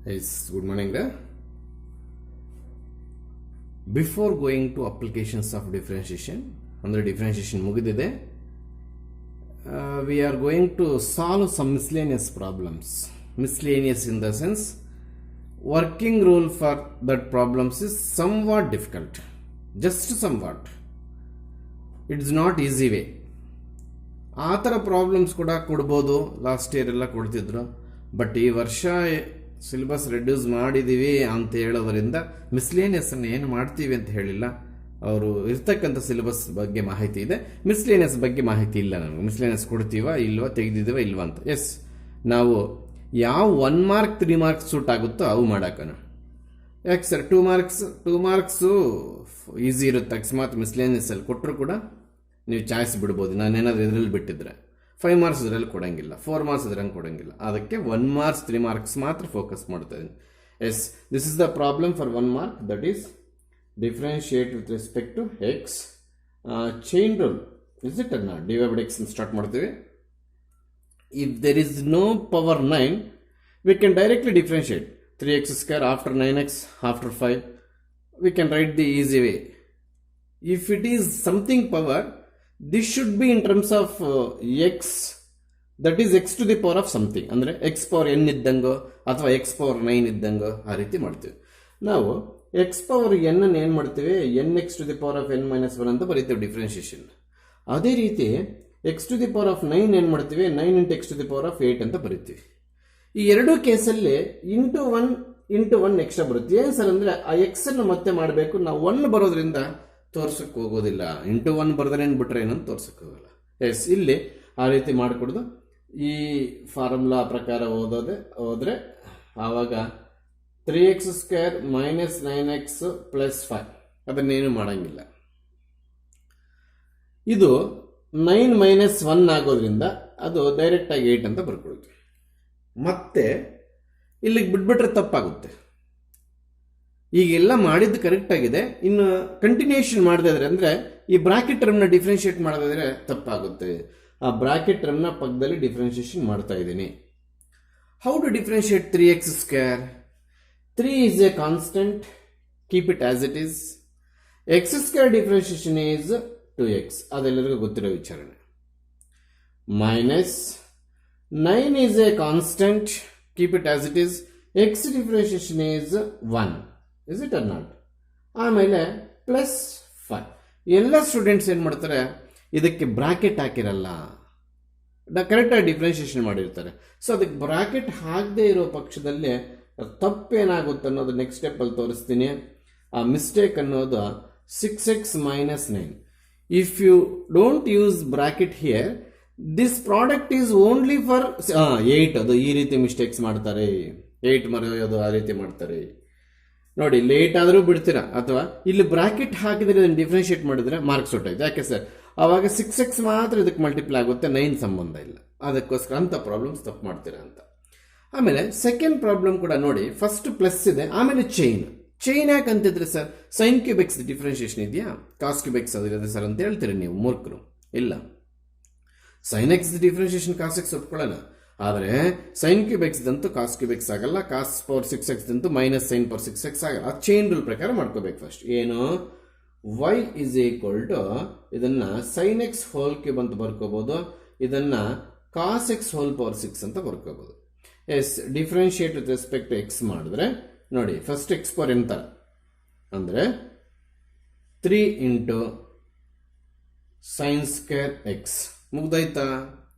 Yes, good morning there. Before going to applications of differentiation, under differentiation ಮುಗಿದಿದೆ, we are going to solve some miscellaneous problems. Miscellaneous in the sense, working rule for that problems is somewhat difficult. Just somewhat. It is not easy way. ಆ ಥರ problems ಕೂಡ ಕೊಡ್ಬೋದು, last year ಎಲ್ಲ ಕೊಡ್ತಿದ್ರು. But ಈ ವರ್ಷ syllabus reduce ಮಾಡಿದ್ದೀವಿ ಅಂತ ಹೇಳೋದರಿಂದ ಮಿಸ್ಲೇನಿಯಸ್ಸನ್ನು ಏನು ಮಾಡ್ತೀವಿ ಅಂತ ಹೇಳಿಲ್ಲ. ಅವರು ಇರ್ತಕ್ಕಂಥ ಸಿಲೆಬಸ್ ಬಗ್ಗೆ ಮಾಹಿತಿ ಇದೆ, ಮಿಸ್ಲೇನಿಯಸ್ ಬಗ್ಗೆ ಮಾಹಿತಿ ಇಲ್ಲ. ನಮಗೆ ಮಿಸ್ಲೇನಿಯಸ್ ಕೊಡ್ತೀವ ಇಲ್ವಾ, ತೆಗೆದಿದ್ದೀವ ಇಲ್ವಾ ಅಂತ. ಎಸ್, ನಾವು ಯಾವ 1 ಮಾರ್ಕ್ 3 ಮಾರ್ಕ್ಸ್ ಸೂಟ್ ಆಗುತ್ತೋ ಅವು ಮಾಡಾಕೋಣ. ಯಾಕೆ ಸರ್ 2 ಮಾರ್ಕ್ಸು ಈಸಿ ಇರುತ್ತೆ. ಅಕಸ್ಮಾತ್ ಮಿಸ್ಲೇನಿಯಸ್ಸಲ್ಲಿ ಕೊಟ್ಟರು ಕೂಡ ನೀವು ಚಾಯ್ಸ್ ಬಿಡ್ಬೋದು. ನಾನೇನಾದರೂ ಇದರಲ್ಲಿ ಬಿಟ್ಟಿದ್ರೆ 5 ಮಾರ್ಕ್ಸ್ ಇದರಲ್ಲಿ ಕೊಡೋಂಗಿಲ್ಲ, 4 ಮಾರ್ಕ್ಸ್ ಇದರಂಗೆ ಕೊಡೋಂಗಿಲ್ಲ. ಅದಕ್ಕೆ 1 ಮಾರ್ಕ್ಸ್ 3 ಮಾರ್ಕ್ಸ್ ಮಾತ್ರ ಫೋಕಸ್ ಮಾಡ್ತಾ ಇದ್ದೀನಿ. Yes, this is the problem for 1 mark, that is differentiate with respect to x. Chain rule is it ಅನ್ನ ಡಿವೈ ಬೈ ಎಕ್ಸ್ ಸ್ಟಾರ್ಟ್ ಮಾಡ್ತೀವಿ. If there is no power 9, we can directly differentiate 3x² after 9x after 5. We can write the easy way. If it is something power, this should be in terms of x, that is x to the power of something. ಅಂದರೆ x power n ಇದ್ದಂಗೋ ಅಥವಾ x power 9 ಇದ್ದಂಗೋ ಆ ರೀತಿ ಮಾಡ್ತೀವಿ. ನಾವು x power n ಅನ್ನು ಏನು ಮಾಡ್ತೀವಿ, nx to the power of n minus 1 ಅಂತ ಬರೀತೀವಿ ಡಿಫ್ರೆನ್ಷಿಯೇಷನ್. ಅದೇ ರೀತಿ x to the power of 9 ಏನು ಮಾಡ್ತೀವಿ, 9 into x to the power of 8 ಅಂತ ಬರೀತೀವಿ. ಈ ಎರಡೂ ಕೇಸಲ್ಲಿ ಇಂಟು 1 ಎಕ್ಸ್ಟ್ರಾ ಬರುತ್ತೆ. ಏನು ಸರ್ ಅಂದರೆ ಆ ಎಕ್ಸ್ ಅನ್ನು ಮತ್ತೆ ಮಾಡಬೇಕು. ನಾವು 1 ಬರೋದ್ರಿಂದ ತೋರ್ಸಕ್ಕೆ ಹೋಗೋದಿಲ್ಲ. ಇಂಟು 1 ಬರ್ದ್ರೆ ಏನು ಬಿಟ್ರೆ ಏನಂತ ತೋರ್ಸಕ್ಕೆ ಹೋಗಲ್ಲ. ಎಸ್, ಇಲ್ಲಿ ಆ ರೀತಿ ಮಾಡಿಕೊಡ್ದು ಈ ಫಾರ್ಮುಲಾ ಪ್ರಕಾರ ಹೋದ್ರೆ ಆವಾಗ 3x² minus 9x plus 5 ಅದನ್ನೇನು ಮಾಡಂಗಿಲ್ಲ. ಇದು 9 minus 1 ಆಗೋದ್ರಿಂದ ಅದು ಡೈರೆಕ್ಟಾಗಿ 8 ಅಂತ ಬರ್ಕೊಳ್ತೀವಿ. ಮತ್ತೆ ಇಲ್ಲಿಗೆ ಬಿಟ್ಬಿಟ್ರೆ ತಪ್ಪಾಗುತ್ತೆ. ಈಗೆಲ್ಲ ಮಾಡಿದ್ದು ಕರೆಕ್ಟ್ ಆಗಿದೆ, ಇನ್ನು ಕಂಟಿನ್ಯೂಷನ್ ಮಾಡದಿದ್ರೆ ಅಂದರೆ ಈ ಬ್ರಾಕೆಟ್ ಟರ್ಮ್ನ ಡಿಫ್ರೆನ್ಶಿಯೇಟ್ ಮಾಡದಿದ್ರೆ ತಪ್ಪಾಗುತ್ತೆ. ಆ ಬ್ರಾಕೆಟ್ ಟರ್ಮ್ನ ಪಕ್ಕದಲ್ಲಿ ಡಿಫ್ರೆನ್ಶಿಯೇಷನ್ ಮಾಡ್ತಾ ಇದ್ದೀನಿ. How to differentiate 3x²? 3 is a constant, keep it as it is. x² differentiation is 2x, ಅದೆಲ್ಲರಿಗೂ ಗೊತ್ತಿರೋ ವಿಚಾರಣೆ. Minus 9 is a constant, keep it as it is. x differentiation is 1, is it or not? ಆಮೇಲೆ plus 5. ಎಲ್ಲ students ಏನು ಮಾಡ್ತಾರೆ, ಇದಕ್ಕೆ bracket ಹಾಕಿರಲ್ಲ, ಕರೆಕ್ಟಾಗಿ differentiation ಮಾಡಿರ್ತಾರೆ. So ಅದಕ್ಕೆ ಬ್ರಾಕೆಟ್ ಹಾಕದೇ ಇರೋ ಪಕ್ಷದಲ್ಲಿ ತಪ್ಪೇನಾಗುತ್ತೆ ಅನ್ನೋದು ನೆಕ್ಸ್ಟ್ ಸ್ಟೆಪ್ಪಲ್ಲಿ ತೋರಿಸ್ತೀನಿ. ಆ ಮಿಸ್ಟೇಕ್ ಅನ್ನೋದು 6x minus 9. If you don't use bracket here, this product is only for 8. ಅದು ಈ ರೀತಿ ಮಿಸ್ಟೇಕ್ಸ್ ಮಾಡ್ತಾರೆ, 8 ಮರೆಯೋದು ಆ ರೀತಿ ಮಾಡ್ತಾರೆ. ನೋಡಿ, ಲೇಟ್ ಆದರೂ ಬಿಡ್ತೀರಾ, ಅಥವಾ ಇಲ್ಲಿ ಬ್ರಾಕೆಟ್ ಹಾಕಿದ್ರೆ ಇದನ್ನು ಡಿಫ್ರೆನ್ಶಿಯೇಟ್ ಮಾಡಿದ್ರೆ ಮಾರ್ಕ್ಸ್ ಹೊಟ್ಟೋಯ್ತು. ಯಾಕೆ ಸರ್, ಆವಾಗ 6x ಮಾತ್ರ ಇದಕ್ಕೆ ಮಲ್ಟಿಪ್ಲೈ ಆಗುತ್ತೆ, 9 ಸಂಬಂಧ ಇಲ್ಲ. ಅದಕ್ಕೋಸ್ಕರ ಅಂತ ಪ್ರಾಬ್ಲಮ್ಸ್ ತಪ್ಪು ಮಾಡ್ತೀರಾ ಅಂತ. ಆಮೇಲೆ ಸೆಕೆಂಡ್ ಪ್ರಾಬ್ಲಮ್ ಕೂಡ ನೋಡಿ, ಫಸ್ಟ್ ಪ್ಲಸ್ ಇದೆ, ಆಮೇಲೆ ಚೈನ್ ಯಾಕೆ ಅಂತಿದ್ರೆ sir, sine cube x differentiation ಇದೆಯಾ, ಕಾಸ್ ಕ್ಯೂಬ್ ಎಕ್ಸ್ ಅದಿರೋದು ಸರ್ ಅಂತ ಹೇಳ್ತೀರಿ ನೀವು ಮೂರ್ಖರು. ಇಲ್ಲ, sine x differentiation cos x ಒಪ್ಕೊಳ್ಳೋಣ, ಆದರೆ ಸೈನ್ ಕ್ಯೂಬ್ ಎಕ್ಸ್ ದಂತೂ ಕಾಸ್ ಕ್ಯೂಬ್ ಎಕ್ಸ್ ಆಗಲ್ಲ, ಕಾಸ್ ಪವರ್ 6x ದಂತೂ ಮೈನಸ್ ಸೈನ್ ಪವರ್ 6x ಆಗಲ್ಲ. ಆ ಚೈನ್ ರೂಲ್ ಪ್ರಕಾರ ಮಾಡ್ಕೋಬೇಕು. ಫಸ್ಟ್ ಏನು, y is equal to ಇದನ್ನ ಸೈನ್ ಎಕ್ಸ್ ಹೋಲ್ ಕ್ಯೂಬ್ ಅಂತ ಬರ್ಕೋಬಹುದು, ಇದನ್ನ ಕಾಸ್ ಎಕ್ಸ್ ಹೋಲ್ ಪವರ್ 6 ಅಂತ ಬರ್ಕೋಬಹುದು. Yes, differentiate with respect to x ಮಾಡಿದ್ರೆ ನೋಡಿ, ಫಸ್ಟ್ ಎಕ್ಸ್ ಪವರ್ n ತರ ಅಂದ್ರೆ 3 ಇಂಟು ಸೈನ್ ಸ್ಕ್ವೇರ್ ಎಕ್ಸ್ ಮುಗ್ದಾಯ್ತಾ.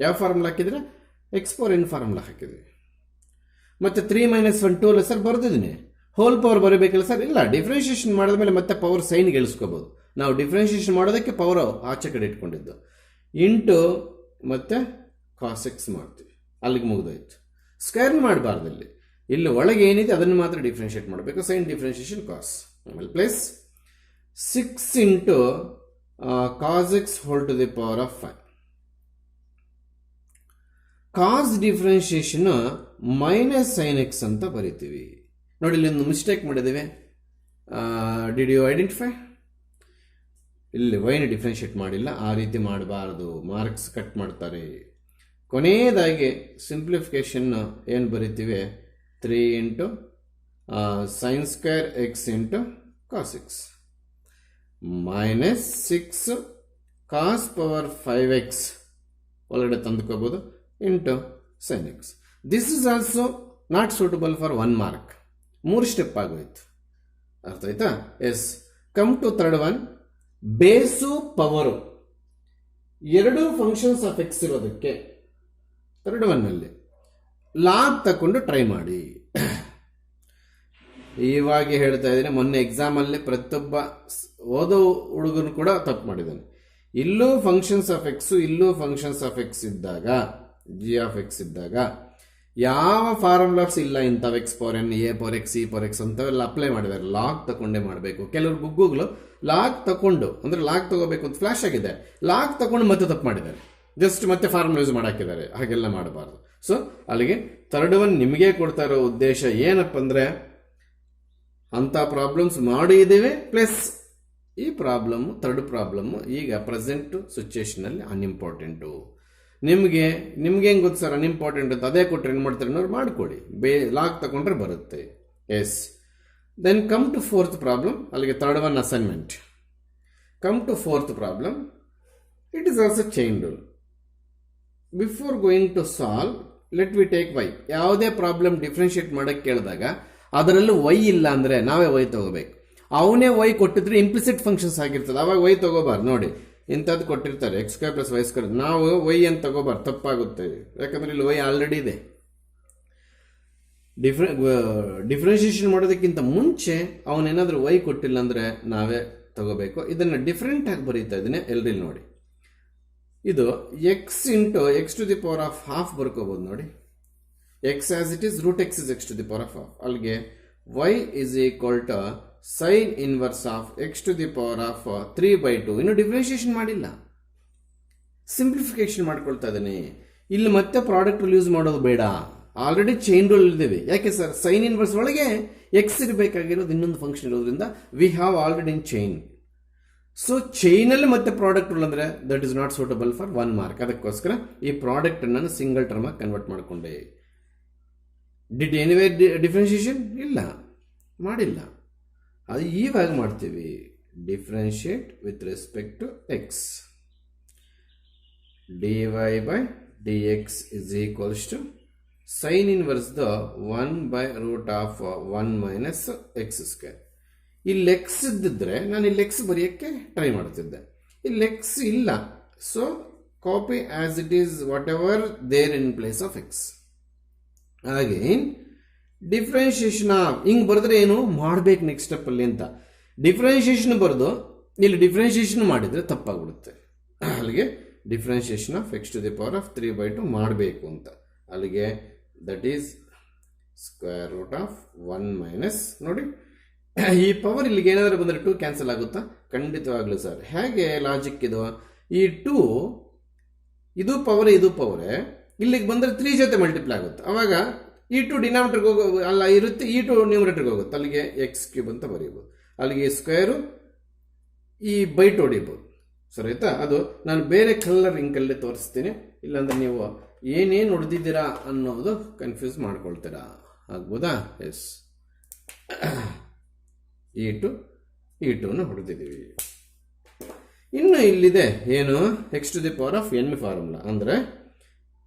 ಯಾವ ಫಾರ್ಮುಲಾ ಹಾಕಿದ್ರೆ, ಎಕ್ಸ್ ಪವರ್ n ಫಾರ್ಮುಲಾ ಹಾಕಿದ್ವಿ. ಮತ್ತೆ 3 minus 1 2 ಅಲ್ಲ ಸರ್ ಬರ್ದಿದ್ದೀನಿ, ಹೋಲ್ ಪವರ್ ಬರಬೇಕಲ್ಲ ಸರ್. ಇಲ್ಲ, ಡಿಫ್ರೆನ್ಶಿಯೇಷನ್ ಮಾಡಿದ್ಮೇಲೆ ಮತ್ತೆ ಪವರ್ ಸೈನ್ ಗೆಲ್ಸ್ಕೋಬಹುದು. ನಾವು ಡಿಫ್ರೆನ್ಶಿಯೇಷನ್ ಮಾಡೋದಕ್ಕೆ ಪವರ್ ಆಚೆ ಕಡೆ ಇಟ್ಕೊಂಡಿದ್ದು, ಇಂಟು ಮತ್ತೆ ಕಾಸ್ ಎಕ್ಸ್ ಮಾಡ್ತೀವಿ, ಅಲ್ಲಿಗೆ ಮುಗ್ದೋಯ್ತು. ಸ್ಕ್ವೇರ್ ಮಾಡಬಾರ್ದು, ಇಲ್ಲಿ ಒಳಗೆ ಏನಿದೆ ಅದನ್ನು ಮಾತ್ರ ಡಿಫ್ರೆನ್ಶಿಯೇಟ್ ಮಾಡಬೇಕು, ಸೈನ್ ಡಿಫ್ರೆನ್ಶಿಯೇಷನ್ ಕಾಸ್. ಆಮೇಲೆ plus 6 into cos x whole to the power of 5. Cos differentiation minus sine x ಅಂತ ಬರಿತೀವಿ. ನೋಡಿ, ಇಲ್ಲಿ ಒಂದು ಮಿಸ್ಟೇಕ್ ಮಾಡಿದ್ದೇವೆ. Did you identify? ಇಲ್ಲಿ ವೈನ ಡಿಫ್ರೆನ್ಶಿಯೇಟ್ ಮಾಡಿಲ್ಲ, ಆ ರೀತಿ ಮಾಡಬಾರ್ದು, ಮಾರ್ಕ್ಸ್ ಕಟ್ ಮಾಡ್ತಾರೆ. ಕೊನೆಯದಾಗಿ ಸಿಂಪ್ಲಿಫಿಕೇಶನ್ ಏನು ಬರಿತೀವಿ, 3 into sin square x into cos x minus 6 cos power 5x ಒಳಗಡೆ ತಂದುಕೋಬಹುದು into sin x. This is also not suitable for 1 mark. 3 step ಆಗೋಯ್ತು. ಅರ್ಥ ಆಯ್ತಾ? Yes. Come to third one. Base power ಎರಡು ಫಂಕ್ಷನ್ಸ್ ಆಫ್ ಎಕ್ಸ್ ಇರೋದಕ್ಕೆ third one ನಲ್ಲಿ log ತಕೊಂಡು try ಮಾಡಿ. ಇವಾಗ ಹೇಳ್ತಾ ಇದ್ದೀನಿ, ಮೊನ್ನೆ ಎಕ್ಸಾಮಲ್ಲಿ ಪ್ರತಿಯೊಬ್ಬ ಓದೋ ಹುಡುಗನು ಕೂಡ ತಪ್ಪು ಮಾಡಿದ್ದಾನೆ. ಇಲ್ಲೂ ಫಂಕ್ಷನ್ಸ್ ಆಫ್ ಎಕ್ಸ್, ಇಲ್ಲೂ ಫಂಕ್ಷನ್ಸ್ ಆಫ್ ಎಕ್ಸ್ ಇದ್ದಾಗ, ಜಿ ಆಫ್ ಎಕ್ಸ್ ಇದ್ದಾಗ ಯಾವ ಫಾರ್ಮುಲಾಸ್ ಇಲ್ಲ ಇಂಥವು x power n, a power x, e power x ಅಂತವೆಲ್ಲ ಅಪ್ಲೈ ಮಾಡಿದ್ದಾರೆ. ಲಾಗ್ ತಗೊಂಡೇ ಮಾಡಬೇಕು. ಕೆಲವರು ಬುಗ್ಗುಗಳು ಲಾಗ್ ತಗೊಂಡು, ಅಂದ್ರೆ ಲಾಗ್ ತಗೋಬೇಕು ಅಂತ ಫ್ಲಾಶ್ ಆಗಿದೆ, ಲಾಗ್ ತಗೊಂಡು ಮತ್ತೆ ತಪ್ಪು ಮಾಡಿದ್ದಾರೆ. ಜಸ್ಟ್ ಮತ್ತೆ ಫಾರ್ಮುಲಾ ಯೂಸ್ ಮಾಡಾಕಿದ್ದಾರೆ. ಹಾಗೆಲ್ಲ ಮಾಡಬಾರ್ದು. ಸೊ ಅಲ್ಲಿಗೆ ಥರ್ಡ್ ಒನ್ ನಿಮಗೆ ಕೊಡ್ತಾ ಇರೋ ಉದ್ದೇಶ ಏನಪ್ಪ ಅಂದರೆ, ಅಂಥ ಪ್ರಾಬ್ಲಮ್ಸ್ ಮಾಡಿದ್ದೇವೆ, ಪ್ಲಸ್ ಈ ಪ್ರಾಬ್ಲಮ್ ಥರ್ಡ್ ಪ್ರಾಬ್ಲಮ್ ಈಗ ಪ್ರೆಸೆಂಟ್ ಸಿಚುವೇಶನಲ್ಲಿ ಅನ್ಇಂಪಾರ್ಟೆಂಟು. ನಿಮಗೆ ಹೆಂಗೆ ಗೊತ್ತು ಸರ್ ಅನ್ಇಂಪಾರ್ಟೆಂಟ್ ಅಂತ? ಅದೇ ಕೊಟ್ಟರೆ ಏನು ಮಾಡ್ತಾರೆ ಅನ್ನೋರು ಮಾಡಿಕೊಡಿ. ಲಾಗ್ ತಗೊಂಡ್ರೆ ಬರುತ್ತೆ. Yes. Then come to fourth problem. ಅಲ್ಲಿಗೆ third one assignment. Come to fourth problem. It is also chain rule. Before going to solve, let we take y. ಯಾವುದೇ ಪ್ರಾಬ್ಲಮ್ ಡಿಫ್ರೆನ್ಶಿಯೇಟ್ ಮಾಡಕ್ಕೆ ಕೇಳಿದಾಗ ಅದರಲ್ಲೂ ವೈ ಇಲ್ಲ ಅಂದರೆ ನಾವೇ ವೈ ತಗೋಬೇಕು. ಅವನೇ ವೈ ಕೊಟ್ಟಿದ್ರೆ ಇಂಪ್ಲಿಸಿಟ್ ಫಂಕ್ಷನ್ಸ್ ಆಗಿರ್ತದೆ, ಅವಾಗ ವೈ ತಗೋಬಾರ್ದು. ನೋಡಿ, ಇಂಥದ್ದು ಕೊಟ್ಟಿರ್ತಾರೆ x square plus y square, ನಾವು ವೈ ಅಂತ ತಗೋಬಾರ್ದು, ತಪ್ಪಾಗುತ್ತೆ. ಯಾಕಂದ್ರೆ ಇಲ್ಲಿ ವೈ ಆಲ್ರೆಡಿ ಇದೆ. ಡಿಫ್ರೆನ್ಷಿಯೇಷನ್ ಮಾಡೋದಕ್ಕಿಂತ ಮುಂಚೆ ಅವನೇನಾದ್ರೂ ವೈ ಕೊಟ್ಟಿಲ್ಲ ಅಂದರೆ ನಾವೇ ತಗೋಬೇಕು. ಇದನ್ನು ಡಿಫ್ರೆಂಟ್ ಆಗಿ ಬರೀತಾ ಇದ್ದೀನಿ, ಎಲ್ರಿಲ್ಲಿ ನೋಡಿ. ಇದು x into x to the power of half ಬರ್ಕೋಬೋದು. ನೋಡಿ, x as it is, root x is x to the power of half. ಅಲ್ಲಿಗೆ y is equal to sine inverse of x to the power of 3/2. ಇನ್ನು differentiation ಮಾಡಿಲ್ಲ, simplification ಮಾಡ್ಕೊಳ್ತಾ ಇದ್ದೀನಿ. ಇಲ್ಲಿ ಮತ್ತೆ product rule use ಮಾಡೋದು ಬೇಡ, ಆಲ್ರೆಡಿ ಚೈನ್ ರೂಲ್ ಇದ್ದೇವೆ. ಯಾಕೆ ಸರ್? ಸೈನ್ ಇನ್ವರ್ಸ್ ಒಳಗೆ ಎಕ್ಸ್ ಇರಬೇಕಾಗಿರೋದು ಇನ್ನೊಂದು ಫಂಕ್ಷನ್ ಇರೋದ್ರಿಂದ we have already in chain. So ಚೈನಲ್ಲಿ ಮತ್ತೆ ಪ್ರಾಡಕ್ಟ್ ರೂಲ್ ಅಂದರೆ that is not suitable for 1 mark. ಅದಕ್ಕೋಸ್ಕರ ಈ ಪ್ರಾಡಕ್ಟ್ ನಾನು ಸಿಂಗಲ್ ಟರ್ಮ್ ಆಗಿ ಕನ್ವರ್ಟ್ ಮಾಡಿಕೊಂಡೆ. Did anyway differentiation? ಇಲ್ಲ, ಮಾಡಿಲ್ಲ. ಅದು ಇವಾಗ ಮಾಡ್ತೀವಿ. Differentiate with respect to x. dy by dx is equals to sin inverse the 1 by root of 1 minus x square. ಇಲ್ಲಿ ಎಕ್ಸ್ ಇದ್ದಿದ್ರೆ ನಾನು ಇಲ್ಲಿ ಎಕ್ಸ್ ಬರೆಯೋಕ್ಕೆ ಟ್ರೈ ಮಾಡ್ತಿದ್ದೆ. ಇಲ್ಲಿ ಎಕ್ಸ್ ಇಲ್ಲ, so copy as it is whatever there in place of x. ಹಾಗೆ differentiation ಹಿಂಗೆ ಬರೆದ್ರೆ ಏನು ಮಾಡಬೇಕು ನೆಕ್ಸ್ಟ್ ಸ್ಟೆಪ್ಪಲ್ಲಿ ಅಂತ ಡಿಫ್ರೆನ್ಷಿಯೇಷನ್ ಬರೆದು ಇಲ್ಲಿ ಡಿಫ್ರೆನ್ಷಿಯೇಷನ್ ಮಾಡಿದರೆ ತಪ್ಪಾಗ್ಬಿಡುತ್ತೆ. ಅಲ್ಲಿಗೆ differentiation of x to the power of 3/2 ಮಾಡಬೇಕು ಅಂತ. ಅಲ್ಲಿಗೆ that is square root of 1 minus, ನೋಡಿ ಈ ಪವರ್ ಇಲ್ಲಿಗೆ ಏನಾದರೂ ಬಂದರೆ 2 ಕ್ಯಾನ್ಸಲ್ ಆಗುತ್ತಾ? ಖಂಡಿತವಾಗ್ಲೂ ಸರ್. ಹೇಗೆ ಲಾಜಿಕ್ ಇದು? ಈ 2 ಇದು ಪವರ್, ಇದು ಪವರೇ, ಇಲ್ಲಿಗೆ ಬಂದರೆ 3 ಜೊತೆ ಮಲ್ಟಿಪ್ಲೈ ಆಗುತ್ತೆ. ಅವಾಗ ಈ 2 ಡಿನಾಮಿನೇಟರ್ಗೆ ಅಲ್ಲ ಇರುತ್ತೆ, ಈ 2 ನ್ಯೂಮರೇಟರ್ಗೆ ಹೋಗುತ್ತೆ. ಅಲ್ಲಿಗೆ ಎಕ್ಸ್ ಕ್ಯೂಬ್ ಅಂತ ಬರೀಬೋದು. ಅಲ್ಲಿಗೆ ಸ್ಕ್ವೇರು ಈ ಬೈಟ್ ಹೊಡಿಬೋದು. ಸರಿ ಆಯ್ತಾ? ಅದು ನಾನು ಬೇರೆ ಕಲರ್ ಇಂಕಲ್ಲೇ ತೋರಿಸ್ತೀನಿ, ಇಲ್ಲಾಂದ್ರೆ ನೀವು ಏನೇನು ಹೊಡೆದಿದ್ದೀರಾ ಅನ್ನೋದು ಕನ್ಫ್ಯೂಸ್ ಮಾಡ್ಕೊಳ್ತೀರಾ. ಆಗ್ಬೋದಾ? ಎಸ್. ಈ 2ನ ಹೊಡೆದಿದ್ದೀವಿ. ಇನ್ನು ಇಲ್ಲಿದೆ ಏನು? X to the power of n formula, ಅಂದರೆ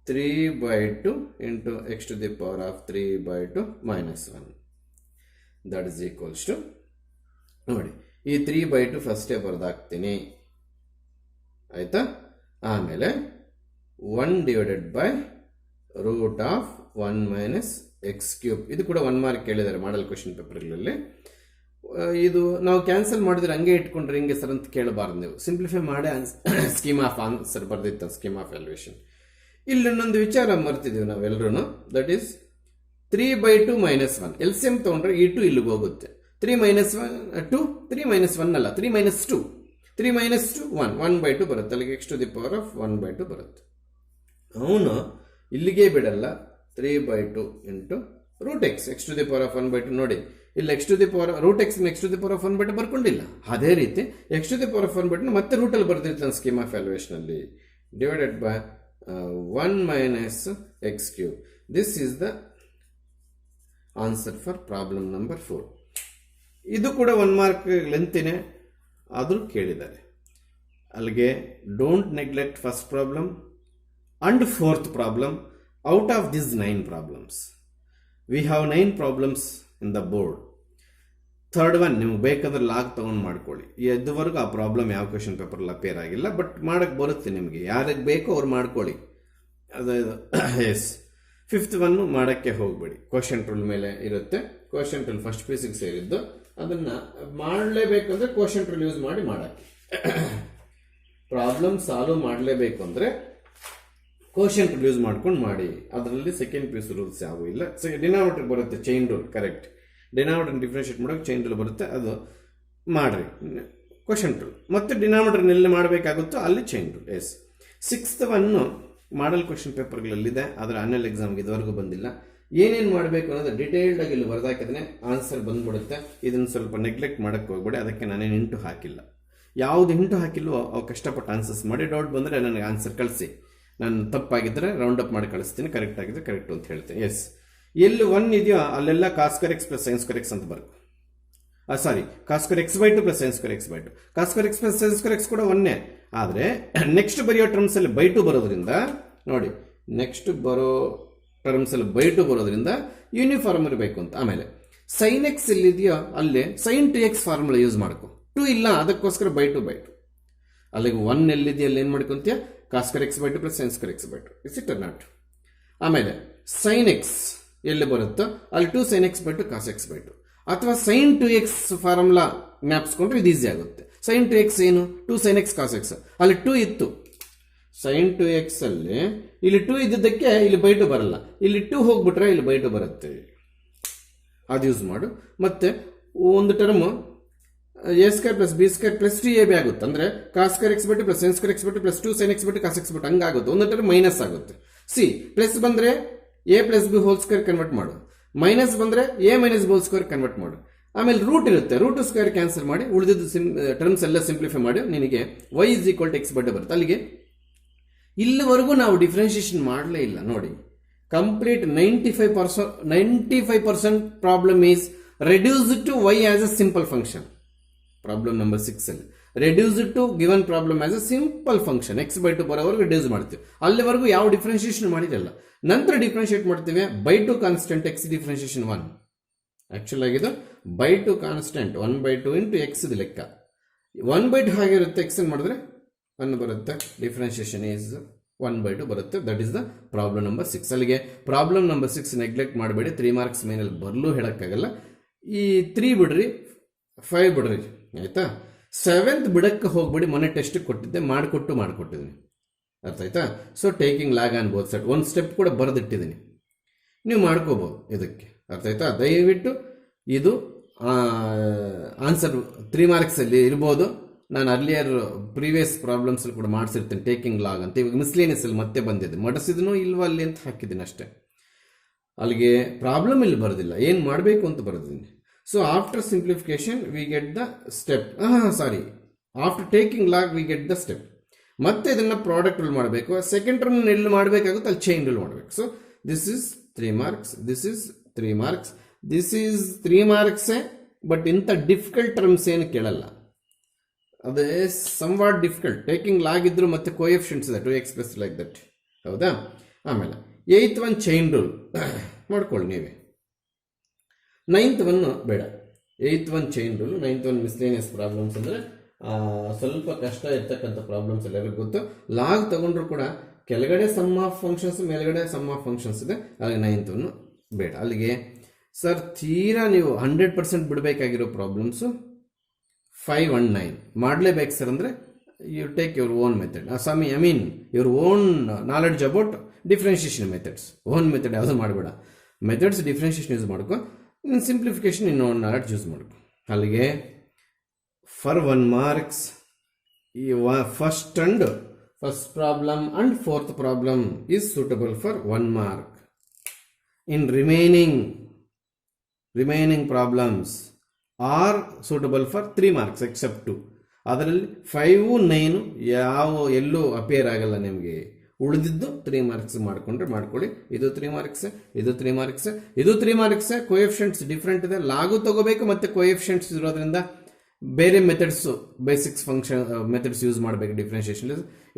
3/2 into x to the power of 3/2 minus 1 that is equals to, ನೋಡಿ ಈ 3/2 ಫಸ್ಟೇ ಬರೆದಾಕ್ತೀನಿ, ಆಯ್ತಾ? ಆಮೇಲೆ 1 divided by root of 1 minus x cube. ಇದು ಕೂಡ 1 ಮಾರ್ಕ್ ಕೇಳಿದ್ದಾರೆ ಮಾಡಲ್ ಕ್ವೆಶನ್ ಪೇಪರ್ಗಳಲ್ಲಿ. ಇದು ನಾವು ಕ್ಯಾನ್ಸಲ್ ಮಾಡಿದ್ರೆ ಹಂಗೆ ಇಟ್ಕೊಂಡ್ರೆ ಹಿಂಗೆ ಸರ್ ಅಂತ ಕೇಳಬಾರ್ದು. ನೀವು ಸಿಂಪ್ಲಿಫೈ ಮಾಡಿ ಸ್ಕೀಮ್ ಆಫ್ ಆನ್ಸರ್ ಬರ್ದಿತ್ತು, ಸ್ಕೀಮ್ ಆಫ್ ವ್ಯಾಲ್ಯೂಯೇಷನ್. ಇಲ್ಲಿ ಇನ್ನೊಂದು ವಿಚಾರ ಮರ್ತಿದ್ದೀವಿ ನಾವೆಲ್ಲರೂ, ದಟ್ ಈಸ್ 3/2 ಮೈನಸ್ 1. LCM ತೊಗೊಂಡ್ರೆ ಈ 2 ಇಲ್ಲಿಗೆ ಹೋಗುತ್ತೆ. 3 ಮೈನಸ್ 2, 3 ಮೈನಸ್ 1 ಅಲ್ಲ, 3 ಮೈನಸ್ 2, 3 ಮೈನಸ್ 2 1, 1/2 ಬರುತ್ತೆ. ಅಲ್ಲಿಗೆ x to the power of 1/2 ಬರುತ್ತೆ. ಅವನು ಇಲ್ಲಿಗೆ ಬಿಡಲ್ಲ, 3/2 into root x, x to the power of 1/2. ನೋಡಿ ಇಲ್ಲಿ x to the power root x x to the power of 1/2 ಬರ್ಕೊಂಡಿಲ್ಲ. ಅದೇ ರೀತಿ x to the power of 1/2 ಮತ್ತೆ ರೂಟಲ್ಲಿ ಬರ್ದಿರ್ತಾನೆ ಸ್ಕೀಮ್ ಆಫ್ ವ್ಯಾಲ್ಯೂಯೇಷನ್ ಅಲ್ಲಿ, divided by 1 minus x cube. This is the answer for problem number 4. ಇದು ಕೂಡ 1 mark ಲೆಂತಿನೇ ಆದರೂ ಕೇಳಿದ್ದಾರೆ. ಅಲ್ಲಿಗೆ don't neglect first problem and fourth problem. Out of this 9 problems we have 9 problems in the board. Third one ನಿಮ್ಗೆ ಬೇಕಾದ್ರೆ log ತೊಗೊಂಡು ಮಾಡ್ಕೊಳ್ಳಿ. ಇದುವರೆಗೂ ಆ ಪ್ರಾಬ್ಲಮ್ ಯಾವ ಕ್ವೆಶನ್ ಪೇಪರಲ್ಲಿ ಅಪೇರ್ ಆಗಿಲ್ಲ, ಬಟ್ ಮಾಡೋಕ್ಕೆ ಬರುತ್ತೆ ನಿಮಗೆ. ಯಾರಿಗೆ ಬೇಕೋ ಅವ್ರು ಮಾಡ್ಕೊಳ್ಳಿ. ಅದು ಎಸ್, ಫಿಫ್ತ್ ಒನ್ನು ಮಾಡೋಕ್ಕೆ ಹೋಗಬೇಡಿ. ಕ್ವೆಶನ್ ಟೂಲ್ ಮೇಲೆ ಇರುತ್ತೆ. ಕ್ವೆಶನ್ ಟೂಲ್ ಫಸ್ಟ್ ಪೀಸಿಗೆ ಸೇರಿದ್ದು, ಅದನ್ನು ಮಾಡಲೇಬೇಕಂದ್ರೆ ಕ್ವೆಶನ್ ಟೂಲ್ ಯೂಸ್ ಮಾಡಿ ಮಾಡೋಕ್ಕೆ. ಪ್ರಾಬ್ಲಮ್ ಸಾಲ್ವ್ ಮಾಡಲೇಬೇಕು ಅಂದರೆ ಕ್ವೆಶನ್ ಟೂಲ್ ಯೂಸ್ ಮಾಡ್ಕೊಂಡು ಮಾಡಿ. ಅದರಲ್ಲಿ ಸೆಕೆಂಡ್ ಪೀಸ್ ರೂಲ್ಸ್ ಯಾವುವು ಇಲ್ಲ. ಡಿನಾಮಿನೇಟರ್ ಬರುತ್ತೆ, chain rule, correct. Denominator differentiate ಮಾಡೋಕೆ ಚೈನ್ ರೂಲ್ ಬರುತ್ತೆ, ಅದು ಮಾಡಿರಿ ಕ್ವೆಶನ್ ಟೂಲ್. ಮತ್ತು ಡಿನಾಮಿನೇಟರ್ ಎಲ್ಲಿ ಮಾಡಬೇಕಾಗುತ್ತೋ ಅಲ್ಲಿ ಚೈನ್ ರೂಲ್. ಎಸ್, ಸಿಕ್ಸ್ತ್ ಒನ್ನು ಮಾಡಲ್ ಕ್ವೆಶನ್ ಪೇಪರ್ಗಳಲ್ಲಿದೆ, ಅದರ ಆನ್ಯುವಲ್ ಎಕ್ಸಾಮ್ಗೆ ಇದುವರೆಗೂ ಬಂದಿಲ್ಲ. ಏನೇನು ಮಾಡಬೇಕು ಅನ್ನೋದು ಡಿಟೇಲ್ಡ್ ಆಗಿ ಇಲ್ಲಿ ಬರೆದಾಕಿದ್ರೆ ಆನ್ಸರ್ ಬಂದ್ಬಿಡುತ್ತೆ. ಇದನ್ನು ಸ್ವಲ್ಪ ನೆಗ್ಲೆಕ್ಟ್ ಮಾಡೋಕ್ಕೆ ಹೋಗ್ಬೇಡಿ. ಅದಕ್ಕೆ ನಾನೇನು ಇಂಟು ಹಾಕಿಲ್ಲ. ಯಾವುದು ಇಂಟು ಹಾಕಿಲ್ವೋ ಅವು ಕಷ್ಟಪಟ್ಟು ಆನ್ಸರ್ಸ್ ಮಾಡಿ. ಡೌಟ್ ಬಂದರೆ ನನಗೆ ಆನ್ಸರ್ ಕಳಿಸಿ. ನಾನು ತಪ್ಪಾಗಿದ್ದರೆ ರೌಂಡ್ ಅಪ್ ಮಾಡಿ ಕಳಿಸ್ತೀನಿ, ಕರೆಕ್ಟ್ ಆಗಿದ್ದರೆ ಕರೆಕ್ಟು ಅಂತ ಹೇಳ್ತೀನಿ. ಎಸ್, ಎಲ್ಲಿ 1 ಇದೆಯೋ ಅಲ್ಲೆಲ್ಲ cos square x plus sine square x ಅಂತ ಬರುತ್ತೆ. Sorry, cos square x by 2 plus sine square x by 2. Cos square x plus sine square x ಕೂಡ 1. ಆದರೆ ನೆಕ್ಸ್ಟ್ ಬರೆಯೋ ಟರ್ಮ್ಸಲ್ಲಿ ಬೈ 2 ಬರೋದ್ರಿಂದ ನೋಡಿ, ನೆಕ್ಸ್ಟ್ ಬರೋ ಟರ್ಮ್ಸಲ್ಲಿ ಬೈ 2 ಬರೋದ್ರಿಂದ ಯೂನಿಫಾರ್ಮ್ ಇರಬೇಕು ಅಂತ. ಆಮೇಲೆ ಸೈನ್ ಎಕ್ಸ್ ಎಲ್ಲಿದೆಯೋ ಅಲ್ಲಿ ಸೈನ್ 2x ಫಾರ್ಮುಲಾ ಯೂಸ್ ಮಾಡ್ಕೊ. 2 ಇಲ್ಲ, ಅದಕ್ಕೋಸ್ಕರ ಬೈ 2 ಅಲ್ಲಿಗೆ 1 ಎಲ್ಲಿದೆಯೋ ಅಲ್ಲಿ ಏನು ಮಾಡ್ಕೊಂತೀಯ, cos square x by 2 plus sine square x by 2. Is it or not? ಆಮೇಲೆ ಸೈನ್ ಎಕ್ಸ್ ಎಲ್ಲಿ ಬರುತ್ತೋ ಅಲ್ಲಿ 2 sine x by 2 cos x by 2. ಅಥವಾ ಸೈನ್ 2x ಫಾರ್ಮುಲಾ ಜ್ಞಾಪಿಸ್ಕೊಂಡ್ರೆ ಇದು ಈಸಿ ಆಗುತ್ತೆ. ಸೈನ್ 2x ಏನು, 2 ಸೈನ್ ಎಕ್ಸ್ ಕಾಸ್ ಎಕ್ಸ್. ಅಲ್ಲಿ 2 ಇತ್ತು ಸೈನ್ 2x ಅಲ್ಲಿ, ಇಲ್ಲಿ 2 ಇದ್ದಿದ್ದಕ್ಕೆ ಇಲ್ಲಿ ಬೈ 2 ಬರಲ್ಲ. ಇಲ್ಲಿ 2 ಹೋಗ್ಬಿಟ್ರೆ ಇಲ್ಲಿ ಬೈ 2 ಬರುತ್ತೆ. ಅದು ಯೂಸ್ ಮಾಡು. ಮತ್ತೆ ಒಂದು term A square plus B square plus 2ab ಆಗುತ್ತೆ. ಅಂದರೆ cos square x by 2 plus sine square x by 2 plus 2 sine x by 2 cos x by 2 ಹಂಗಾಗುತ್ತೆ. ಒಂದು ಟರ್ಮ್ ಮೈನಸ್ ಆಗುತ್ತೆ. ಸಿ ಪ್ಲಸ್ ಬಂದರೆ A plus B whole square convert ಮಾಡು, minus ಬಂದರೆ A minus B whole square convert ಮಾಡು. ಆಮೇಲೆ root ಇರುತ್ತೆ, ರೂಟ್ ಸ್ಕ್ವೇರ್ ಕ್ಯಾನ್ಸಲ್ ಮಾಡಿ ಉಳಿದಿದ್ದು ಟರ್ಮ್ಸ್ ಎಲ್ಲ ಸಿಂಪ್ಲಿಫೈ ಮಾಡಿ ನಿನಗೆ y = x ಬೈ 2 ಬರುತ್ತೆ. ಅಲ್ಲಿಗೆ ಇಲ್ಲಿವರೆಗೂ ನಾವು ಡಿಫ್ರೆನ್ಷಿಯೇಷನ್ ಮಾಡಲೇ ಇಲ್ಲ ನೋಡಿ. Complete 95% problem is reduced to y as a simple function. Problem number 6 ಅಲ್ಲಿ reduced to given problem as a simple function. x by 2 ಬರೋವರೆಗೂ ರೆಡ್ಯೂಸ್ ಮಾಡ್ತೀವಿ. ಅಲ್ಲಿವರೆಗೂ ಯಾವ ಡಿಫ್ರೆನ್ಷಿಯೇಷನ್ ಮಾಡಿರಲ್ಲ. ನಂತರ ಡಿಫ್ರೆನ್ಷಿಯೇಟ್ ಮಾಡ್ತೀವಿ by 2 constant x differentiation 1. Actual ಆಗಿದ್ದು by 2 constant 1 by 2 into x ಲೆಕ್ಕ. 1 ಬೈ 2 ಹಾಗಿರುತ್ತೆ, ಎಕ್ಸ್ ಮಾಡಿದ್ರೆ 1 ಬರುತ್ತೆ. ಡಿಫ್ರೆನ್ಷಿಯೇಷನ್ ಈಸ್ 1 ಬೈ 2 ಬರುತ್ತೆ. That is the problem number 6. ಅಲ್ಲಿಗೆ ಪ್ರಾಬ್ಲಮ್ ನಂಬರ್ 6 ನೆಗ್ಲೆಕ್ಟ್ ಮಾಡಬೇಡಿ. 3 ಮಾರ್ಕ್ಸ್ ಮೇನಲ್ಲಿ ಬರಲು ಹೇಳೋಕ್ಕಾಗಲ್ಲ. ಈ 3 ಬಿಡ್ರಿ, 5 ಬಿಡ್ರಿ, ಆಯ್ತಾ? 7th ಬಿಡಕ್ಕೆ ಹೋಗ್ಬೇಡಿ. ಮೊನ್ನೆ ಟೆಸ್ಟ್ ಕೊಟ್ಟಿದ್ದೆ, ಮಾಡಿಕೊಟ್ಟಿದ್ದೀನಿ. ಅರ್ಥ ಆಯ್ತಾ? So taking lag on both side. ಒಂದು ಸ್ಟೆಪ್ ಕೂಡ ಬರೆದಿಟ್ಟಿದ್ದೀನಿ, ನೀವು ಮಾಡ್ಕೋಬೋದು ಇದಕ್ಕೆ. ಅರ್ಥ ಆಯ್ತಾ? ದಯವಿಟ್ಟು ಇದು ಆನ್ಸರ್ 3 ಮಾರ್ಕ್ಸಲ್ಲಿ ಇರ್ಬೋದು. ನಾನು ಅರ್ಲಿಯರ್ ಪ್ರೀವಿಯಸ್ ಪ್ರಾಬ್ಲಮ್ಸಲ್ಲಿ ಕೂಡ ಮಾಡಿಸಿರ್ತೀನಿ ಟೇಕಿಂಗ್ ಲಾಗ್ ಅಂತ. ಇವಾಗ ಮಿಸ್ಲೇನಿಯಸಲ್ಲಿ ಮತ್ತೆ ಬಂದಿದೆ, ಮಡಿಸಿದನು ಇಲ್ವ ಅಲ್ಲಿ ಅಂತ ಹಾಕಿದ್ದೀನಿ ಅಷ್ಟೇ. ಅಲ್ಲಿಗೆ ಪ್ರಾಬ್ಲಮ್ ಇಲ್ಲಿ ಬರೋದಿಲ್ಲ, ಏನು ಮಾಡಬೇಕು ಅಂತ ಬರೆದಿದ್ದೀನಿ. So after simplification we get the step. After taking log we get the step. ಮತ್ತೆ ಇದನ್ನು ಪ್ರಾಡಕ್ಟ್ ರೂಲ್ ಮಾಡಬೇಕು. ಸೆಕೆಂಡ್ ಟರ್ಮ್ ಎಲ್ಲಿ ಮಾಡಬೇಕಾಗುತ್ತೆ ಅಲ್ಲಿ ಚೈನ್ ರೂಲ್ ಮಾಡಬೇಕು. So this is 3 marks, this is 3 marks, this is 3 ಮಾರ್ಕ್ಸೇ. ಬಟ್ ಇಂಥ ಡಿಫಿಕಲ್ಟ್ ಟರ್ಮ್ಸ್ ಏನು ಕೇಳಲ್ಲ, ಅದೇ ಸಮ್ವಾಟ್ ಡಿಫಿಕಲ್ಟ್. ಟೇಕಿಂಗ್ ಲಾಗ್ ಇದ್ರು ಮತ್ತೆ ಕೋಎಫಿಷಿಯಂಟ್ಸ್ ಇದೆ 2x ಪ್ಲಸ್ ಲೈಕ್ ದಟ್. ಹೌದಾ? ಆಮೇಲೆ 8th ಒನ್ ಚೈನ್ ರೂಲ್ ಮಾಡ್ಕೊಳ್ಳಿ ನೀವೇ. 9th ಒನ್ ಬೇಡ. 8th one chain rule, 9th one miscellaneous problems ಅಂದರೆ ಸ್ವಲ್ಪ ಕಷ್ಟ ಇರ್ತಕ್ಕಂಥ ಪ್ರಾಬ್ಲಮ್ಸ್ ಎಲ್ಲರಿಗೂ ಗೊತ್ತು. ಲಾಗ್ ತಗೊಂಡ್ರು ಕೂಡ ಕೆಳಗಡೆ ಸಮ್ ಆಫ್ ಫಂಕ್ಷನ್ಸ್, ಮೇಲ್ಗಡೆ ಸಮ್ ಆಫ್ ಫಂಕ್ಷನ್ಸ್ ಇದೆ. ಅಲ್ಲಿಗೆ 9th ಒನ್ ಬೇಡ. ಅಲ್ಲಿಗೆ ಸರ್ ತೀರಾ ನೀವು 100% ಬಿಡಬೇಕಾಗಿರೋ ಪ್ರಾಬ್ಲಮ್ಸು 5 and 9 ಮಾಡಲೇಬೇಕು ಸರ್ ಅಂದರೆ you take your own method. Your own knowledge about differentiation methods. Own method ಯಾವುದು ಮಾಡಬೇಡ. ಮೆಥಡ್ಸ್ ಡಿಫ್ರೆನ್ಷಿಯೇಷನ್ ಯೂಸ್ ಮಾಡ್ಕೊ, ಇನ್ನು ಸಿಂಪ್ಲಿಫಿಕೇಶನ್ ಇನ್ನು ಓನ್ ನಾಲೆಡ್ಜ್ ಯೂಸ್ ಮಾಡ್ಕೊ. ಅಲ್ಲಿಗೆ ಫಾರ್ 1 ಮಾರ್ಕ್ಸ್ ಈ first problem and 4th problem is suitable for 1 mark. In remaining problems are suitable for 3 marks except 2. ಅದರಲ್ಲಿ 5, 9 ಎಲ್ಲೂ ಅಪಿಯರ್ ಆಗಲ್ಲ ನಿಮಗೆ. ಉಳಿದಿದ್ದು 3 ಮಾರ್ಕ್ಸ್ ಮಾಡ್ಕೊಂಡ್ರೆ ಮಾಡ್ಕೊಳ್ಳಿ. ಇದು 3 ಮಾರ್ಕ್ಸ್, ಇದು 3 ಮಾರ್ಕ್ಸ್, ಇದು 3 ಮಾರ್ಕ್ಸ್. ಕೋಎಫಿಷಿಯಂಟ್ಸ್ ಡಿಫ್ರೆಂಟ್ ಇದೆ, ಲಾಗು ತಗೋಬೇಕು. ಮತ್ತೆ ಕೋಎಫಿಷಿಯಂಟ್ಸ್ ಇರೋದ್ರಿಂದ ಬೇರೆ methods, basics function methods use ಮಾಡಬೇಕು differentiation.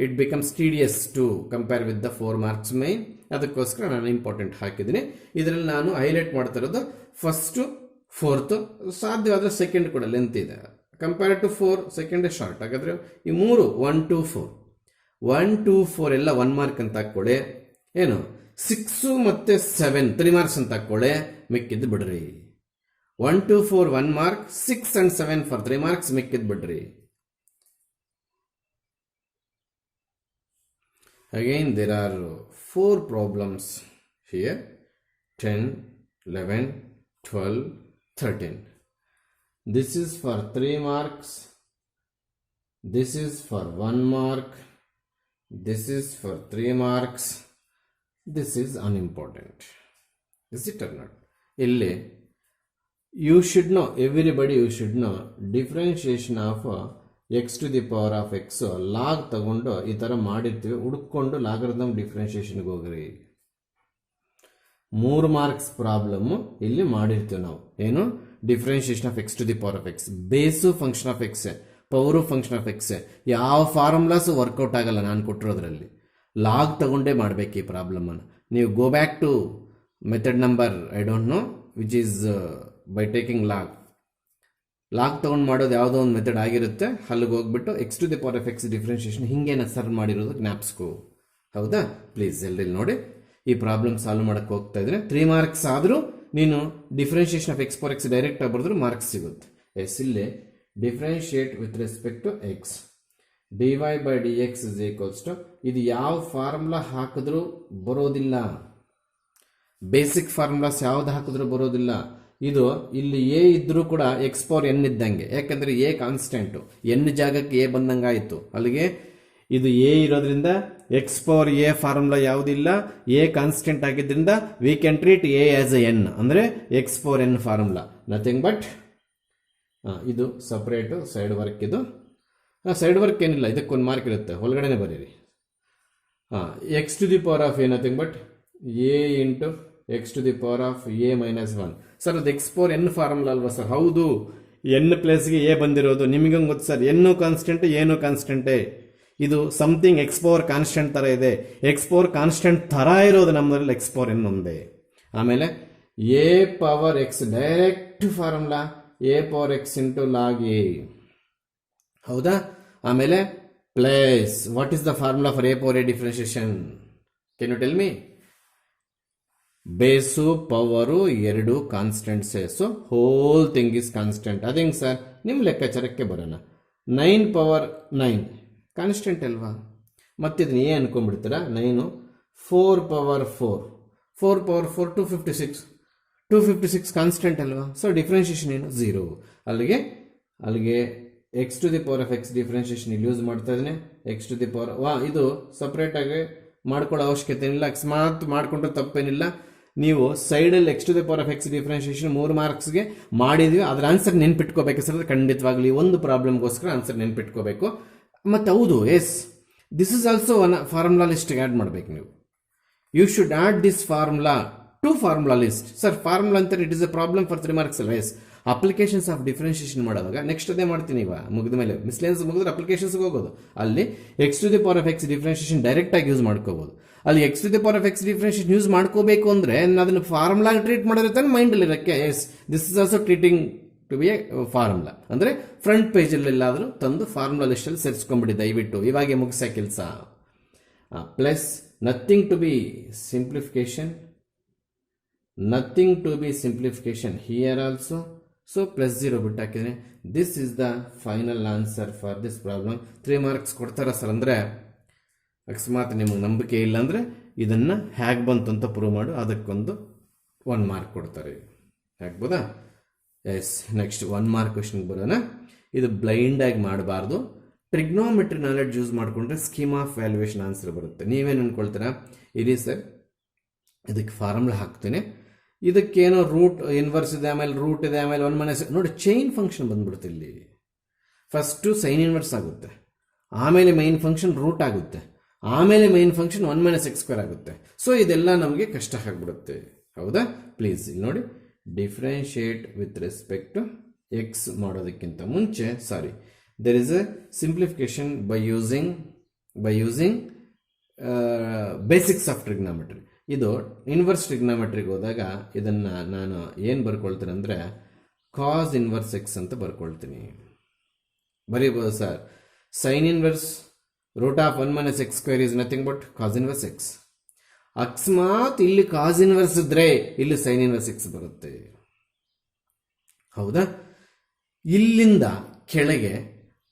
It becomes tedious to compare with the 4 marks main. ಅದಕ್ಕೋಸ್ಕರ ನಾನು ಇಂಪಾರ್ಟೆಂಟ್ ಹಾಕಿದ್ದೀನಿ. ಇದರಲ್ಲಿ ನಾನು ಹೈಲೈಟ್ ಮಾಡ್ತಾ ಇರೋದು ಫಸ್ಟ್, ಫೋರ್ತ್, ಸಾಧ್ಯವಾದ್ರೆ ಸೆಕೆಂಡ್ ಕೂಡ ಲೆಂತ್ ಇದೆ. Compare to 4, second short. ಹಾಗಾದ್ರೆ ಈ 3 1 2 4 1 2 4 ಎಲ್ಲ 1 ಮಾರ್ಕ್ ಅಂತ ಹಾಕೊಳ್ಳಿ. ಏನು 6 ಮತ್ತೆ 7 3 ಮಾರ್ಕ್ಸ್ ಅಂತ ಹಾಕೊಳ್ಳಿ. ಮಿಕ್ಕಿದ್ದು ಬಿಡ್ರಿ. 1 2 4 1 ಮಾರ್ಕ್, 6 and 7 for 3 marks. ಮಿಕ್ಕಿದ್ದು ಬಿಡ್ರಿ. Again there are 4 problems here: 10, 11, 12, 13. This is for 3 marks. This is for 1 mark. This is for 3 marks. This is unimportant. Is it or not? Illi you should know, everybody you should know, differentiation of x to the power of x log ತಗೊಂಡು ಈ ತರ ಮಾಡಿರ್ತೀವಿ. ಹುಡುಕೊಂಡು logarithm ಡಿಫ್ರೆನ್ಷಿಯೇಷನ್ಗೆ ಹೋಗ್ರಿ. 3 marks problem ಇಲ್ಲಿ ಮಾಡಿರ್ತೀವಿ ನಾವು. ಏನು differentiation of x to the power of x, base function of x, power function of x. ಯಾವ ಫಾರ್ಮುಲಾಸ್ ವರ್ಕೌಟ್ ಆಗಲ್ಲ ನಾನು ಕೊಟ್ಟಿರೋದ್ರಲ್ಲಿ. ಲಾಗ್ ತಗೊಂಡೇ ಮಾಡಬೇಕು ಈ ಪ್ರಾಬ್ಲಮ್ ಅನ್ನು. ನೀವು go back to method number I don't know which is by taking log ತಗೊಂಡು ಮಾಡೋದು ಯಾವುದೋ ಒಂದು ಮೆಥಡ್ ಆಗಿರುತ್ತೆ. ಅಲ್ಲಿಗೆ ಹೋಗ್ಬಿಟ್ಟು x to the power of x differentiation ಹಿಂಗೇನ ಸರ್ವ್ ಮಾಡಿರೋದು ಜ್ಞಾಪಿಸ್ಕೋ. ಹೌದಾ? ಪ್ಲೀಸ್ ಎಲ್ಲರಲ್ಲಿ ನೋಡಿ. ಈ ಪ್ರಾಬ್ಲಮ್ ಸಾಲ್ವ್ ಮಾಡಕ್ಕೆ ಹೋಗ್ತಾ ಇದ್ರೆ 3 ಮಾರ್ಕ್ಸ್ ಆದರೂ ನೀನು differentiation of x power x direct ಆಗಿ ಬರೆದ್ರು ಮಾರ್ಕ್ಸ್ ಸಿಗುತ್ತೆ. ಎಸ್, ಇಲ್ಲಿ differentiate with respect to x dy by dx is equals to, ಇದು ಯಾವ ಫಾರ್ಮುಲಾ ಹಾಕಿದ್ರೂ ಬರೋದಿಲ್ಲ. ಬೇಸಿಕ್ ಫಾರ್ಮುಲಾಸ್ ಯಾವ್ದು ಹಾಕಿದ್ರೂ ಬರೋದಿಲ್ಲ. ಇದು ಇಲ್ಲಿ ಎ ಇದ್ರೂ ಕೂಡ ಎಕ್ಸ್ ಪವರ್ ಎನ್ ಇದ್ದಂಗೆ. ಯಾಕಂದ್ರೆ ಎ ಕಾನ್ಸ್ಟೆಂಟ್, ಎನ್ ಜಾಗಕ್ಕೆ ಎ ಬಂದಂಗಾಯ್ತು. ಅಲ್ಲಿಗೆ ಇದು ಎ ಇರೋದ್ರಿಂದ ಎಕ್ಸ್ ಪವರ್ ಎ ಫಾರ್ಮುಲಾ ಯಾವುದಿಲ್ಲ. ಎ ಕಾನ್ಸ್ಟೆಂಟ್ ಆಗಿದ್ರಿಂದ we can treat a as a n, ಅಂದ್ರೆ x power n formula. Nothing but ಇದು ಸಪರೇಟು ಸೈಡ್ ವರ್ಕ್. ಇದು ಸೈಡ್ ವರ್ಕ್ ಏನಿಲ್ಲ, ಇದಕ್ಕೊಂದು ಮಾರ್ಕ್ ಇರುತ್ತೆ, ಒಳಗಡೆನೆ ಬರೀರಿ. X to the power of a nothing but a into x to the power of a minus 1. Sir ಅದು X power n formula ಅಲ್ವಾ sir? ಹೌದು, ಎನ್ ಪ್ಲೇಸ್ಗೆ ಎ ಬಂದಿರೋದು. ನಿಮಗೆ ಗೊತ್ತು ಸರ್, ಎನ್ನು ಕಾನ್ಸ್ಟೆಂಟ್ ಏನು ಕಾನ್ಸ್ಟೆಂಟೇ. ಇದು ಸಮಥಿಂಗ್ ಎಕ್ಸ್ ಪವರ್ ಕಾನ್ಸ್ಟೆಂಟ್ ತರ ಇದೆ. ಎಕ್ಸ್ ಪವರ್ ಕಾನ್ಸ್ಟೆಂಟ್ ತರ ಇರೋದು ನಮ್ಮದ್ರಲ್ಲಿ ಎಕ್ಸ್ ಪವರ್ ಎನ್ ಒಂದೇ. ಆಮೇಲೆ a power x direct formula a power x into log a. ಹೌದಾ? ಆಮೇಲೆ plus what is the formula for a power a differentiation? Can you tell me? Base power ಎರಡು constants. So whole thing is constant. ಅದೇಂಗ್ sir? ನಿಮ್ಮ ಲೆಕ್ಕಾಚಾರಕ್ಕೆ ಬರೋಣ. 9 power 9 constant ಅಲ್ವಾ? ಮತ್ತೆ ಇದನ್ನ ಏ ಅನ್ಕೊಂಡ್ಬಿಡ್ತೀರಾ? 9 4 ಪವರ್ 4 256 ಕಾನ್ಸ್ಟೆಂಟ್ ಅಲ್ವಾ? ಸೊ ಡಿಫ್ರೆನ್ಷಿಯೇಷನ್ ಏನು? 0. ಅಲ್ಲಿಗೆ x to the power of x differentiation ಇಲ್ಲಿ ಯೂಸ್ ಮಾಡ್ತಾ ಇದ್ದೀನಿ. ಎಕ್ಸ್ ಟು ದಿ ಪವರ್ ಇದು ಸಪ್ರೇಟ್ ಆಗಿ ಮಾಡ್ಕೊಳ್ಳೋ ಅವಶ್ಯಕತೆ ಏನಿಲ್ಲ. ಅಕಸ್ಮಾತ್ ಮಾಡ್ಕೊಂಡ್ರೆ ತಪ್ಪೇನಿಲ್ಲ. ನೀವು ಸೈಡಲ್ಲಿ x to the power of x differentiation 3 ಮಾರ್ಕ್ಸ್ಗೆ ಮಾಡಿದ್ವಿ. ಅದರ ಆನ್ಸರ್ ನೆನ್ಪಿಟ್ಕೋಬೇಕು ಸರ್. ಖಂಡಿತವಾಗ್ಲಿ ಒಂದು ಪ್ರಾಬ್ಲಮ್ಗೋಸ್ಕರ ಆನ್ಸರ್ ನೆನ್ಪಿಟ್ಕೋಬೇಕು. ಮತ್ತೆ ಹೌದು, yes, this is also one formula ಲಿಸ್ಟ್ಗೆ ಆ್ಯಡ್ ಮಾಡಬೇಕು ನೀವು. You should add this formula to formula list. Sir formula ಅಂತಾರೆ, it is a problem for 3 marks ಅಲ್ವಾ? ಎಸ್, ಅಪ್ಲಿಕೇಶನ್ಸ್ ಆಫ್ ಡಿಫ್ರೆನ್ಷಿಯೇಷನ್ ಮಾಡುವಾಗ ನೆಕ್ಸ್ಟ್ ಅದೇ ಮಾಡ್ತೀನಿ. ಇವಾಗ ಮುಗಿದ ಮೇಲೆ ಮಿಸ್ಲೆನ್ಸ್ ಮುಗಿದ್ರೆ ಅಪ್ಲಿಕೇಶನ್ಸ್ಗೆ ಹೋಗೋದು. ಅಲ್ಲಿ x to the power of x differentiation direct ಆಗಿ ಯೂಸ್ ಮಾಡ್ಕೋಬಹುದು. ಅಲ್ಲಿ x to the power of x differentiation use ಮಾಡ್ಕೋಬೇಕು ಅಂದ್ರೆ ಅದನ್ನು ಫಾರ್ಮುಲಾ ಟ್ರೀಟ್ ಮಾಡಿದ್ರೆ ತಾನೆ ಮೈಂಡಲ್ಲಿ ಇರಕ್ಕೆ. Yes, this is also treating to be a formula. ಅಂದ್ರೆ ಫ್ರಂಟ್ ಪೇಜಲ್ಲಿ ಎಲ್ಲಾದರೂ ತಂದು ಫಾರ್ಮುಲಾ ಲಿಸ್ಟಲ್ಲಿ ಸೇರಿಸ್ಕೊಂಡ್ಬಿಡಿ ದಯವಿಟ್ಟು. ಇವಾಗೆ ಮುಗಿಸೋ ಕೆಲಸ. Plus nothing to be simplification, nothing to be simplification here also. So plus 0 ಬಿಟ್ಟು ಹಾಕಿದ್ರೆ this is the final answer for this problem. 3 marks ಕೊಡ್ತಾರ ಸರ್ ಅಂದ್ರೆ, ಅಕಸ್ಮಾತ್ ನಿಮಗೆ ನಂಬಿಕೆ ಇಲ್ಲ ಅಂದರೆ ಇದನ್ನು ಹೇಗೆ ಬಂತು ಅಂತ ಪ್ರೂವ್ ಮಾಡು, ಅದಕ್ಕೊಂದು 1 ಮಾರ್ಕ್ ಕೊಡ್ತಾರೆ. ಆಗ್ಬೋದಾ? ಎಸ್, ನೆಕ್ಸ್ಟ್ 1 ಮಾರ್ಕ್ ಕ್ವೆಶನ್ಗೆ ಬರೋಣ. ಇದು ಬ್ಲೈಂಡ್ ಆಗಿ ಮಾಡಬಾರ್ದು. ಟ್ರಿಗ್ನೋಮೆಟ್ರಿ ನಾಲೆಡ್ಜ್ ಯೂಸ್ ಮಾಡಿಕೊಂಡ್ರೆ ಸ್ಕೀಮ್ ಆಫ್ ವ್ಯಾಲ್ಯೂಯೇಷನ್ ಆನ್ಸರ್ ಬರುತ್ತೆ. ನೀವೇನು ಅನ್ಕೊಳ್ತೀರಾ? ಇರಿ ಸರ್, ಇದಕ್ಕೆ ಫಾರ್ಮುಲಾ ಹಾಕ್ತೀನಿ, ಇದಕ್ಕೇನೋ ರೂಟ್ ಇನ್ವರ್ಸ್ ಇದೆ, ಆಮೇಲೆ ರೂಟ್ ಇದೆ, ಆಮೇಲೆ 1 - ನೋಡಿ ಚೈನ್ ಫಂಕ್ಷನ್ ಬಂದ್ಬಿಡುತ್ತೆ. ಇಲ್ಲಿ ಫಸ್ಟು ಸೈನ್ ಇನ್ವರ್ಸ್ ಆಗುತ್ತೆ, ಆಮೇಲೆ ಮೈನ್ ಫಂಕ್ಷನ್ ರೂಟ್ ಆಗುತ್ತೆ. ಆಮೇಲೆ main function 1 minus x square ಆಗುತ್ತೆ. ಸೊ ಇದೆಲ್ಲ ನಮಗೆ ಕಷ್ಟ ಆಗಿಬಿಡುತ್ತೆ. ಹೌದಾ? ಪ್ಲೀಸ್ ಇಲ್ಲಿ ನೋಡಿ, differentiate with respect to x ಮಾಡೋದಕ್ಕಿಂತ ಮುಂಚೆ there is a simplification by using basics of trigonometry. ಇದು ಇನ್ವರ್ಸ್ ಟ್ರಿಗ್ನಾಮೆಟ್ರಿಗೆ ಹೋದಾಗ ಇದನ್ನು ನಾನು ಏನು ಬರ್ಕೊಳ್ತೀನಿ ಅಂದರೆ ಕಾಸ್ ಇನ್ವರ್ಸ್ ಎಕ್ಸ್ ಅಂತ ಬರ್ಕೊಳ್ತೀನಿ. ಬರೀಬೋದು sir, sine inverse root of 1 minus x square is nothing but cos inverse x. ಅಕಸ್ಮಾತ್ ಇಲ್ಲಿ ಕಾಸ್ ಇನ್ವರ್ಸ್ ಇದ್ರೆ ಇಲ್ಲಿ ಸೈನ್ ಇನ್ವರ್ಸ್ ಎಕ್ಸ್ ಬರುತ್ತೆ. ಹೌದಾ? ಇಲ್ಲಿಂದ ಕೆಳಗೆ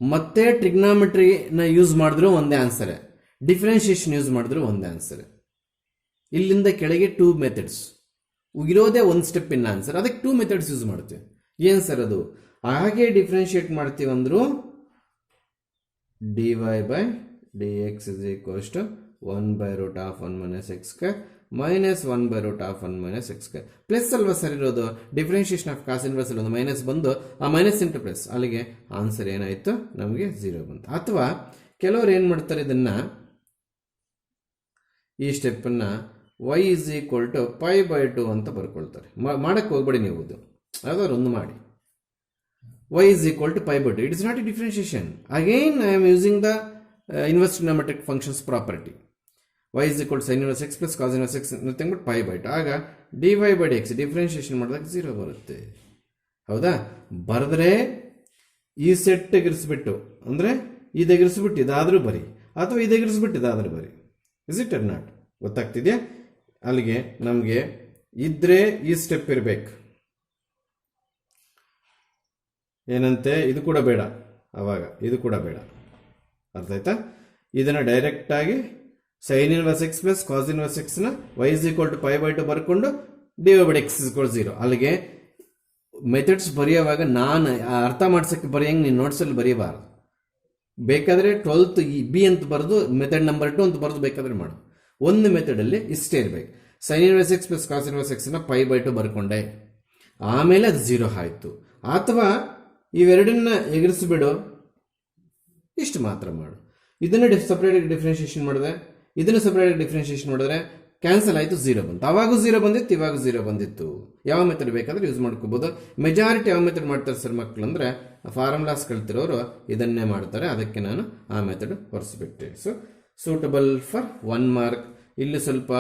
ಮತ್ತೆ ಟ್ರಿಗ್ನಾಮೆಟ್ರಿನ ಯೂಸ್ ಮಾಡಿದ್ರು ಒಂದೇ ಆನ್ಸರ್, ಡಿಫ್ರೆನ್ಷಿಯೇಷನ್ ಯೂಸ್ ಮಾಡಿದ್ರು ಒಂದೇ ಆನ್ಸರ್. ಇಲ್ಲಿಂದ ಕೆಳಗೆ 2 ಮೆಥಡ್ಸ್ ಇರೋದೇ ಒಂದು ಸ್ಟೆಪ್ ಇನ್ ಆನ್ಸರ್, ಅದಕ್ಕೆ 2 ಮೆಥಡ್ಸ್ ಯೂಸ್ ಮಾಡ್ತೀವಿ. ಏನು ಸರ್ ಅದು? ಹಾಗೆ ಡಿಫ್ರೆನ್ಷಿಯೇಟ್ ಮಾಡ್ತೀವಿ ಅಂದ್ರು dy by dx is equals to 1 by root of 1 minus x square minus 1 by root of 1 minus x square. Plus ಅಲ್ವಾ ಸರ್ ಇರೋದು? ಡಿಫ್ರೆನ್ಷಿಯೇಷನ್ ಆಫ್ ಕಾಸ್ ಇನ್ವರ್ಸ್ ಅಲ್ಲಿ ಒಂದು ಮೈನಸ್ ಬಂದು ಆ ಮೈನಸ್ ಇಂಟು ಪ್ಲಸ್, ಅಲ್ಲಿಗೆ ಆನ್ಸರ್ ಏನಾಯಿತು ನಮಗೆ 0 ಬಂತು. ಅಥವಾ ಕೆಲವರು ಏನು ಮಾಡ್ತಾರೆ, ಇದನ್ನ ಈ ಸ್ಟೆಪ್ಪನ್ನು y is equal to pi by 2 ಅಂತ ಬರ್ಕೊಳ್ತಾರೆ. ಮಾಡಕ್ಕೆ ಹೋಗ್ಬೇಡಿ ನೀವು, ಇದು ಯಾವ್ದಾದ್ರು ಒಂದು ಮಾಡಿ. y is equal to pi by 2. It is not a differentiation. Again, I am using the inverse trigonometric functions property. y is equal to sin inverse x plus cos inverse x nothing but pi by 2. ಆಗ dy by dx differentiation ಮಾಡಿದಾಗ 0 ಬರುತ್ತೆ. ಹೌದಾ? ಬರೆದ್ರೆ ಈ set ತೆಗೆರಿಸ್ಬಿಟ್ಟು, ಅಂದರೆ ಇದೆಗಿರಿಸ್ಬಿಟ್ಟು ಇದಾದರೂ ಬರಿ, ಅಥವಾ ಇದೆಗಿರಿಸ್ಬಿಟ್ಟು ಇದಾದರೂ ಬರಿ. Is it or not? ಗೊತ್ತಾಗ್ತಿದೆಯಾ? ಅಲ್ಲಿಗೆ ನಮಗೆ ಇದ್ರೆ ಈ ಸ್ಟೆಪ್ ಇರಬೇಕು. ಏನಂತೆ, ಇದು ಕೂಡ ಬೇಡ, ಅವಾಗ ಇದು ಕೂಡ ಬೇಡ. ಅರ್ಥ ಆಯ್ತಾ? ಇದನ್ನು ಡೈರೆಕ್ಟಾಗಿ sine inverse x plus cos inverse ಎಕ್ಸ್ನ y is equal to pi by 2 ಬರ್ಕೊಂಡು dy by x is equal to 0. ಅಲ್ಲಿಗೆ ಮೆಥಡ್ಸ್ ಬರೆಯುವಾಗ ನಾನು ಅರ್ಥ ಮಾಡ್ಸೋಕ್ಕೆ ಬರೆಯಂಗೆ ನೀನು ನೋಟ್ಸಲ್ಲಿ ಬರೆಯಬಾರ್ದು. ಬೇಕಾದರೆ 12th ಬಿ ಅಂತ ಬರೆದು ಮೆಥಡ್ ನಂಬರ್ 2 ಅಂತ ಬರೆದು ಬೇಕಾದರೆ ಮಾಡು. ಒಂದು ಮೆಥಡಲ್ಲಿ ಇಷ್ಟೇ ಇರಬೇಕು. Sine inverse x plus cos inverse ಎಕ್ಸ್ನ pi by 2 ಬರ್ಕೊಂಡೆ, ಆಮೇಲೆ ಅದು 0 ಆಯಿತು. ಅಥವಾ ಇವೆರಡನ್ನ ಎಗರಿಸ್ಬಿಡು, ಇಷ್ಟು ಮಾತ್ರ ಮಾಡು. ಇದನ್ನು ಸಪ್ರೇಟ್ ಡಿಫ್ರೆನ್ಷಿಯೇಷನ್ ಮಾಡಿದ್ರೆ, ಇದನ್ನು ಸಪ್ರೇಟ್ ಡಿಫ್ರೆನ್ಷಿಯೇಷನ್ ಮಾಡಿದ್ರೆ ಕ್ಯಾನ್ಸಲ್ ಆಯಿತು, 0 ಬಂತು. ಅವಾಗೂ 0 ಬಂದಿತ್ತು, ಇವಾಗ 0 ಬಂದಿತ್ತು. ಯಾವ ಮೆಥಡ್ ಬೇಕಾದ್ರೆ ಯೂಸ್ ಮಾಡ್ಕೋಬಹುದು. ಮೆಜಾರಿಟಿ ಯಾವ ಮೆಥಡ್ ಮಾಡ್ತಾರೆ ಸರ್ ಮಕ್ಕಳು ಅಂದರೆ, ಫಾರ್ಮುಲಾಸ್ ಕಲ್ತಿರೋರು ಇದನ್ನೇ ಮಾಡ್ತಾರೆ. ಅದಕ್ಕೆ ನಾನು ಆ ಮೆಥಡ್ ಹೊರಿಸ್ಬಿಟ್ಟೆ. So suitable for 1 mark. ಇಲ್ಲಿ ಸ್ವಲ್ಪ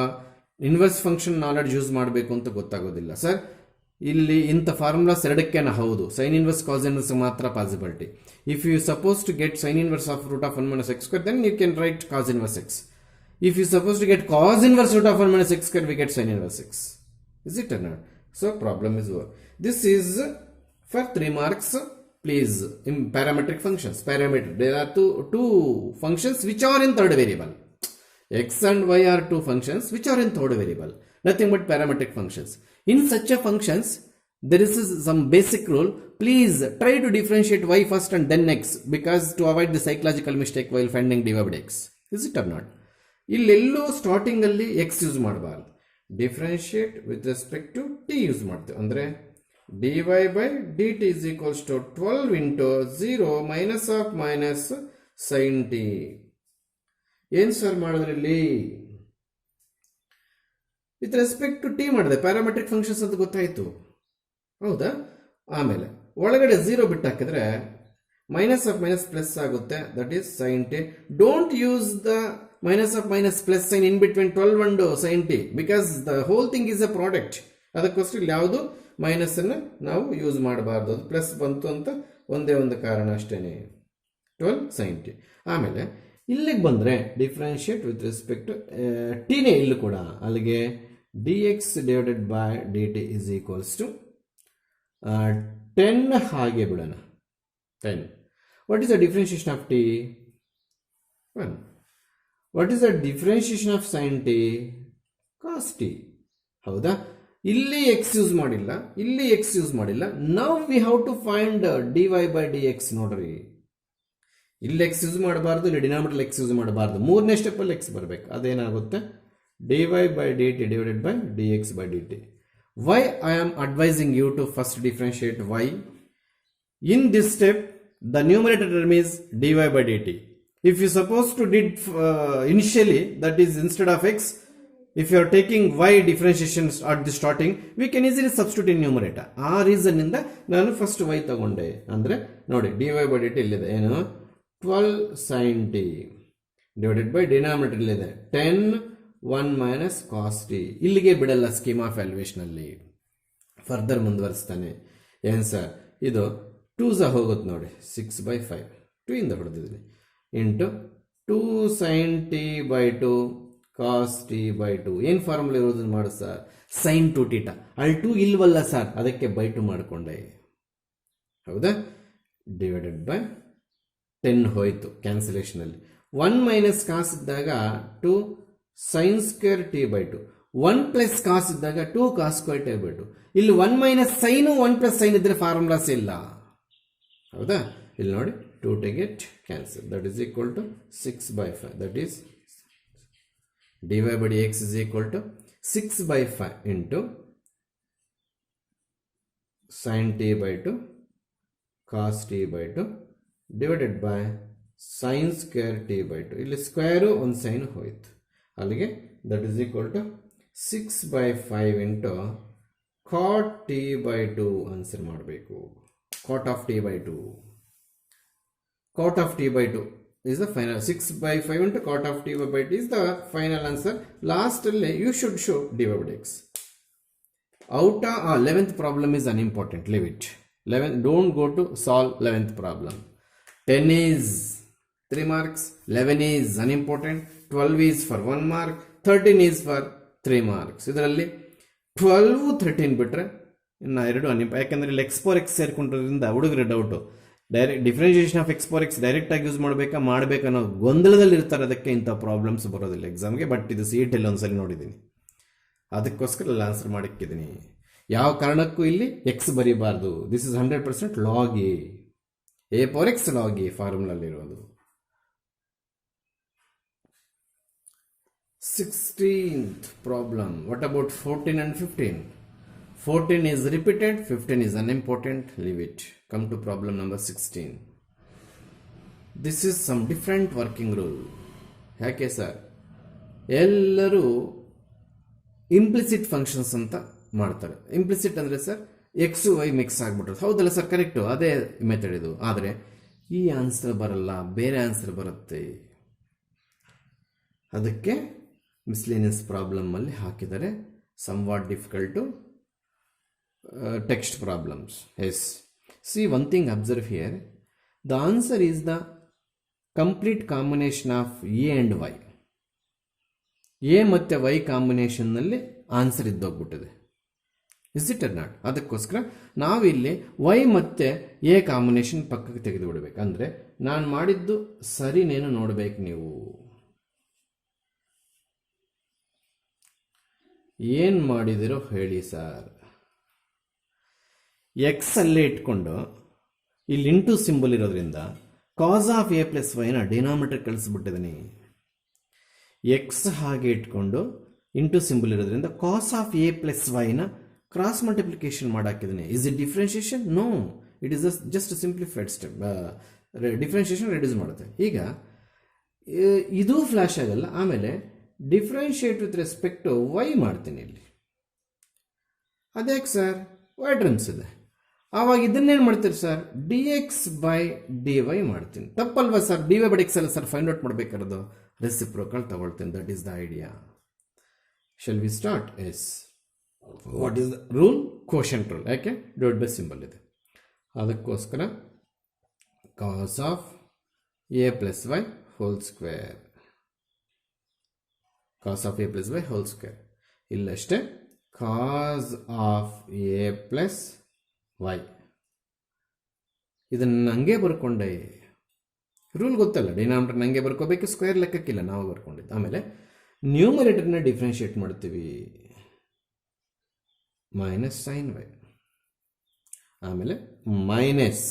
ಇನ್ವರ್ಸ್ ಫಂಕ್ಷನ್ ನಾಲೆಡ್ಜ್ ಯೂಸ್ ಮಾಡಬೇಕು ಅಂತ ಗೊತ್ತಾಗೋದಿಲ್ಲ ಸರ್. ಇಲ್ಲಿ ಇಂಥ ಫಾರ್ಮುಲಾಸ್ ಎರಡಕ್ಕೇನ ಹೌದು, ಸೈನ್ ಇನ್ವರ್ಸ್ ಕಾಸ್ ಇನ್ವರ್ಸ್ ಮಾತ್ರ possibility. If you suppose to get sine inverse of root of 1 minus x square, then you can write cos inverse x. If you suppose to get cos inverse root of 1 minus x square, we get sin inverse x. Is it or not? So problem is over. This is for 3 marks. Please, in parametric functions, there are two functions which are in third variable. X and y are 2 functions which are in third variable. Nothing but parametric functions. In such a functions, there is some basic rule. Please try to differentiate y first and then x, because to avoid the psychological mistake while finding dy by dx. Is it or not? ಇಲ್ಲೆಲ್ಲೋ starting ಅಲ್ಲಿ x use ಮಾಡಬಾರ್ದು. Differentiate with respect to t use ಮಾಡ್ತೇವೆ. ಅಂದರೆ dy by dt is equals to 12 into 0 minus of minus sin t. ಏನು sir ಮಾಡಿದ್ರೆ ಇಲ್ಲಿ with respect to t ಮಾಡಿದೆ, parametric functions ಅಂತ ಗೊತ್ತಾಯಿತು. ಹೌದಾ? ಆಮೇಲೆ ಒಳಗಡೆ 0 ಬಿಟ್ಟು ಹಾಕಿದ್ರೆ ಮೈನಸ್ ಆಫ್ ಮೈನಸ್ ಪ್ಲಸ್ ಆಗುತ್ತೆ, that is sine t. Don't use the minus of minus plus sine in between 12 and sin t, because the whole thing is a product. ಅದಕ್ಕೋಸ್ಕರ ಇಲ್ಲಿ ಯಾವುದು ಮೈನಸ್ ಅನ್ನು ನಾವು ಯೂಸ್ ಮಾಡಬಾರ್ದು. ಅದು ಪ್ಲಸ್ ಬಂತು ಅಂತ ಒಂದೇ ಒಂದು ಕಾರಣ ಅಷ್ಟೇನೆ, 12 sin t. ಆಮೇಲೆ ಇಲ್ಲಿಗೆ ಬಂದರೆ ಡಿಫ್ರೆನ್ಷಿಯೇಟ್ ವಿತ್ ರೆಸ್ಪೆಕ್ಟ್ ಟಿನೇ ಇಲ್ಲೂ ಕೂಡ, ಅಲ್ಲಿಗೆ dx divided by dt is equals to 10 ಹಾಗೆ ಬಿಡೋಣ, 10. What is the differentiation of t? 1. What is the differentiation of sin t? Cos t. ಹೌದಾ? ಇಲ್ಲಿ x ಯೂಸ್ ಮಾಡಿಲ್ಲ, ಇಲ್ಲಿ x ಯೂಸ್ ಮಾಡಿಲ್ಲ. Now we have to find dy by dx. ನೋಡ್ರಿ, ಇಲ್ಲಿ x use ಮಾಡಬಾರ್ದು, ಇಲ್ಲಿ ಡಿನಾಮಿನೇಟರ್ x ಯೂಸ್ ಮಾಡಬಾರ್ದು. ಮೂರನೇ ಸ್ಟೆಪ್ಪಲ್ಲಿ x ಬರಬೇಕು. ಅದೇನಾಗುತ್ತೆ? dy by dt divided by dx by dt. Why I am advising you to first differentiate y? In this step, the numerator term is dy by dt. If you supposed to did initially, that is instead of x, if you are taking y differentiation at the starting, we can easily substitute in numerator. ಆ reason ಇಂದ ನಾನು first y ತಗೊಂಡೆ. ಅಂದ್ರೆ ನೋಡಿ dy by dt ಇಲ್ಲಿದೆ ಏನು 12 sin t divided by denominator ಇಲ್ಲಿದೆ 10 1 minus cos t. ಇಲ್ಲಿಗೆ ಬಿಡಲ್ಲ ಸ್ಕೀಮ್ ಆಫ್ ವ್ಯಾಲ್ಯೂಯೇಷನ್ ಅಲ್ಲಿ, ಫರ್ದರ್ ಮುಂದುವರಿಸ್ತಾನೆ. ಏನು ಸರ್ ಇದು 2 ಸಹ ಹೋಗುತ್ತೆ ನೋಡಿ 6/5 2 ಇಂದ ಹೊಡೆದಿದ್ದೀನಿ into 2 sin t by 2 cos t by 2. ಏನು ಫಾರ್ಮುಲಾ ಇರೋದನ್ನು ಮಾಡು ಸರ್, sin 2θ. ಅಲ್ಲಿ 2 ಇಲ್ವಲ್ಲ ಸರ್, ಅದಕ್ಕೆ by 2 ಮಾಡಿಕೊಂಡೆ. ಹೌದಾ? ಡಿವೈಡೆಡ್ ಬೈ 10 ಹೋಯಿತು ಕ್ಯಾನ್ಸಲೇಷನ್ ಅಲ್ಲಿ. 1 ಮೈನಸ್ ಕಾಸ್ ಇದ್ದಾಗ 2 sin square t by 2. 1 plus cos ಇದ್ದಾಗ 2 cos ಸ್ಕ್ವೇರ್ t by 2. ಇಲ್ಲಿ 1 ಮೈನಸ್ ಸೈನು 1 ಪ್ಲಸ್ ಸೈನ್ ಇದ್ರೆ ಫಾರ್ಮುಲಾಸ್ ಇಲ್ಲ. ಹೌದಾ? ಇಲ್ಲಿ ನೋಡಿ 2 to get cancel. That is equal to 6/5. That is dy by dx is equal to 6/5 into sin t by 2 cos t by 2 divided by sin square t by 2. ಇಲ್ಲಿ square ಒಂದು sine ಹೋಯಿತು ಅಲ್ಲಿಗೆ. That is equal to 6/5 into cot t by 2 answer ಮಾಡಬೇಕು. cot of t by 2. cot of t by 2 is the final. 6/5 into cot of t by 2 is the final answer. Last you should show dy by dx. Out of 11th problem is unimportant. Leave it. 11. Don't go to solve 11th problem. 10 is 3 marks. 11 is unimportant. 12 is for 1 mark. 13 is for 3 marks. ಇದರಲ್ಲಿ 12 13 ಬಿಟ್ರೆ ಇನ್ನು ಎರಡು ಯಾಕಂದ್ರೆ ಇಲ್ಲಿ X power X ಸೇರ್ಕೊಂಡಿರೋದ್ರಿಂದ ಹುಡುಗರ doubt direct differentiation of x power x direct ಆಗಿ use ಮಾಡಬೇಕಾ ಅನ್ನೋ ಗೊಂದಲದಲ್ಲಿ ಇರ್ತಾರೆ. ಅದಕ್ಕೆ ಇಂಥ ಪ್ರಾಬ್ಲಮ್ಸ್ ಬರೋದಿಲ್ಲ ಎಕ್ಸಾಮ್ಗೆ. ಬಟ್ ಇದು CET ಅಲ್ಲಿ ಒಂದ್ಸಲಿ ನೋಡಿದ್ದೀನಿ, ಅದಕ್ಕೋಸ್ಕರ ಅಲ್ಲಿ ಆನ್ಸರ್ ಮಾಡಿಕ್ಕಿದ್ದೀನಿ. ಯಾವ ಕಾರಣಕ್ಕೂ ಇಲ್ಲಿ ಎಕ್ಸ್ ಬರೀಬಾರ್ದು. This is 100% log a power x log a ಫಾರ್ಮುಲಲ್ಲಿರೋದು. 16th problem. What about 14 and 15? 14 is repeated, 15 is unimportant. Leave it. Come to problem number 16. This is some different working rule. ಯಾಕೆ sir ಎಲ್ಲರೂ implicit functions ಅಂತ ಮಾಡ್ತಾರೆ. Implicit ಅಂದರೆ sir X Y mix ಆಗ್ಬಿಟ್ರೆ ಹೌದಲ್ಲ sir, correct, ಅದೇ method ಇದು. ಆದರೆ ಈ ಆನ್ಸರ್ ಬರಲ್ಲ, ಬೇರೆ ಆನ್ಸರ್ ಬರುತ್ತೆ. ಅದಕ್ಕೆ ಮಿಸ್ಲೇನಿಯಸ್ ಪ್ರಾಬ್ಲಮ್ ಅಲ್ಲಿ ಹಾಕಿದ್ದಾರೆ. Somewhat difficult text problems. Yes. See, one thing observe here. The answer is the complete combination of A and Y. A ಮತ್ತೆ Y ಕಾಂಬಿನೇಷನ್ ನಲ್ಲಿ ಆನ್ಸರ್ ಇದ್ದೋಗ್ಬಿಟ್ಟಿದೆ. Is it or not? ಅದಕ್ಕೋಸ್ಕರ ನಾವಿಲ್ಲಿ Y ಮತ್ತೆ A combination ಪಕ್ಕಕ್ಕೆ ತೆಗೆದು ಬಿಡಬೇಕು. ಅಂದರೆ ನಾನು ಮಾಡಿದ್ದು ಸರಿನೇನು ನೋಡ್ಬೇಕು ನೀವು. ಏನು ಮಾಡಿದಿರೋ ಹೇಳಿ ಸರ್. ಎಕ್ಸ್ ಅಲ್ಲೇ ಇಟ್ಕೊಂಡು ಇಲ್ಲಿ ಇಂಟು ಸಿಂಬಲ್ ಇರೋದ್ರಿಂದ ಕಾಸ್ ಆಫ್ ಎ ಪ್ಲಸ್ ವೈನ ಡಿನಾಮಿನೇಟರ್ ಕಳಿಸ್ಬಿಟ್ಟಿದ್ದೀನಿ. ಎಕ್ಸ್ ಹಾಗೆ ಇಟ್ಕೊಂಡು ಇಂಟು ಸಿಂಬಲ್ ಇರೋದ್ರಿಂದ ಕಾಸ್ ಆಫ್ ಎ ಪ್ಲಸ್ ವೈನ ಕ್ರಾಸ್ ಮಲ್ಟಿಪ್ಲಿಕೇಶನ್ ಮಾಡಾಕಿದ್ದೀನಿ. Is it differentiation? No, it is just simplified step. Differentiation reduce ಮಾಡುತ್ತೆ. ಈಗ ಇದು ಫ್ಲಾಶ್ ಆಗಲ್ಲ. ಆಮೇಲೆ differentiate with respect to y ಮಾಡ್ತೀನಿ ಇಲ್ಲಿ. ಅದ್ಯಾಕೆ ಸರ್? ವೈ ಟರ್ಮ್ಸ್ ಇದೆ. ಆವಾಗ ಇದನ್ನೇನು ಮಾಡ್ತೀರಿ sir? D x by d y ಮಾಡ್ತೀನಿ. ತಪ್ಪಲ್ವಾ sir? D y by x ಅಲ್ಲ ಸರ್ ಫೈಂಡ್ ಔಟ್ ಮಾಡಬೇಕಾರದು. ರೆಸಿಪ್ರೋಕಲ್ ತಗೊಳ್ತೀನಿ. That is the idea. Shall we start? Yes. What is the rule? Quotient rule. ಯಾಕೆ? ಡಿವೈಡ್ ಬೈ ಸಿಂಬಲ್ ಇದೆ. ಅದಕ್ಕೋಸ್ಕರ cos of a plus y whole square. Cos of a plus y whole square. ಇಲ್ಲಷ್ಟೇ cos of a plus y. ಇದನ್ನು ಹಂಗೆ ಬರ್ಕೊಂಡೆ. Rule ಗೊತ್ತಲ್ಲ, denominator ಹಂಗೆ ಬರ್ಕೋಬೇಕು, square ಲೆಕ್ಕಕ್ಕಿಲ್ಲ, ನಾವು ಬರ್ಕೊಂಡಿದ್ದು. ಆಮೇಲೆ ನ್ಯೂಮರೇಟರ್ನ ಡಿಫ್ರೆನ್ಷಿಯೇಟ್ ಮಾಡ್ತೀವಿ. Minus sine y. ಆಮೇಲೆ ಮೈನಸ್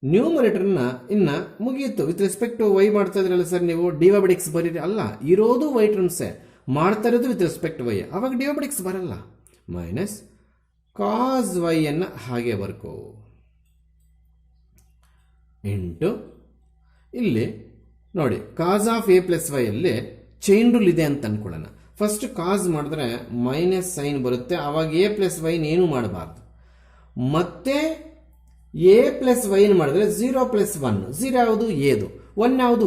ನ್ಯೂಮರೇಟರ್ನ ಇನ್ನು ಮುಗಿಯಿತು. ವಿತ್ ರೆಸ್ಪೆಕ್ಟ್ ಟು ವೈ ಮಾಡ್ತಾ ಇದ್ರಲ್ಲ ಸರ್ ನೀವು, ಡಿ ವೈ ಬೈ ಎಕ್ಸ್ ಬರೀರಿ. ಅಲ್ಲ, ಇರೋದು ವೈ ಟರ್ಮ್ಸೇ, ಮಾಡ್ತಾ ಇರೋದು ವಿತ್ ರೆಸ್ಪೆಕ್ಟ್ ವೈ. ಅವಾಗ ಡಿ ವೈ ಬೈ ಎಕ್ಸ್ ಬರಲ್ಲ. ಮೈನಸ್ ಕಾಸ್ ವೈಯನ್ನು ಹಾಗೆ ಬರ್ಕೋ ಇಂಟು ಇಲ್ಲಿ ನೋಡಿ ಕಾಸ್ ಆಫ್ ಎ ಪ್ಲಸ್ ವೈ ಅಲ್ಲಿ ಚೈನ್ ರೂಲ್ ಇದೆ ಅಂತ ಅನ್ಕೊಳ್ಳೋಣ. ಫಸ್ಟ್ ಕಾಸ್ ಮಾಡಿದ್ರೆ ಮೈನಸ್ ಸೈನ್ ಬರುತ್ತೆ, ಆವಾಗ ಎ ಪ್ಲಸ್ ವೈನ್ ಏನು ಮಾಡಬಾರ್ದು. ಮತ್ತೆ ಎ ಪ್ಲಸ್ ವೈನ್ ಮಾಡಿದ್ರೆ 0 ಪ್ಲಸ್ 1, 0 ಯಾವುದು ಎದು, 1 ಯಾವುದು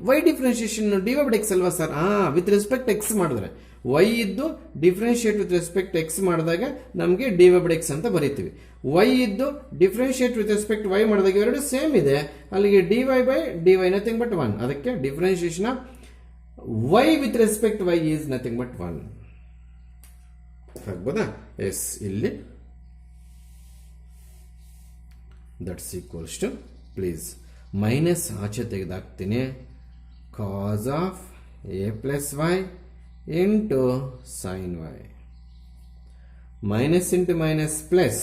ವೈ ಡಿಫ್ರೆನ್ಷಿಯೇಷನ್ ಡಿವೈಡ್ ಎಕ್ಸ್ ಅಲ್ವಾ ಸರ್? ವಿತ್ ರೆಸ್ಪೆಕ್ಟ್ ಎಕ್ಸ್ ಮಾಡಿದ್ರೆ ವೈ ಇದ್ದು ಡಿಫ್ರೆನ್ಶಿಯೇಟ್ ವಿತ್ ರೆಸ್ಪೆಕ್ಟ್ ಎಕ್ಸ್ ಮಾಡಿದಾಗ ನಮಗೆ ಡಿವೈಡ್ ಎಕ್ಸ್ ಅಂತ ಬರೀತೀವಿ. ವೈ ಇದ್ದು ಡಿಫ್ರೆನ್ಶಿಯೇಟ್ ವಿತ್ ರೆಸ್ಪೆಕ್ಟ್ ವೈ ಮಾಡಿದಾಗ ಎರಡು ಸೇಮ್ ಇದೆ, ಅಲ್ಲಿಗೆ dy ನಥಿಂಗ್ ಬಟ್ 1. ಅದಕ್ಕೆ differentiation of y with respect y is nothing but 1 ಆಗ್ಬೋದಾ? ಎಸ್, ಇಲ್ಲಿ that's equals to, please minus ಆಚೆ ತೆಗೆದಾಕ್ತೀನಿ, cos of a plus y into sin y, minus into minus plus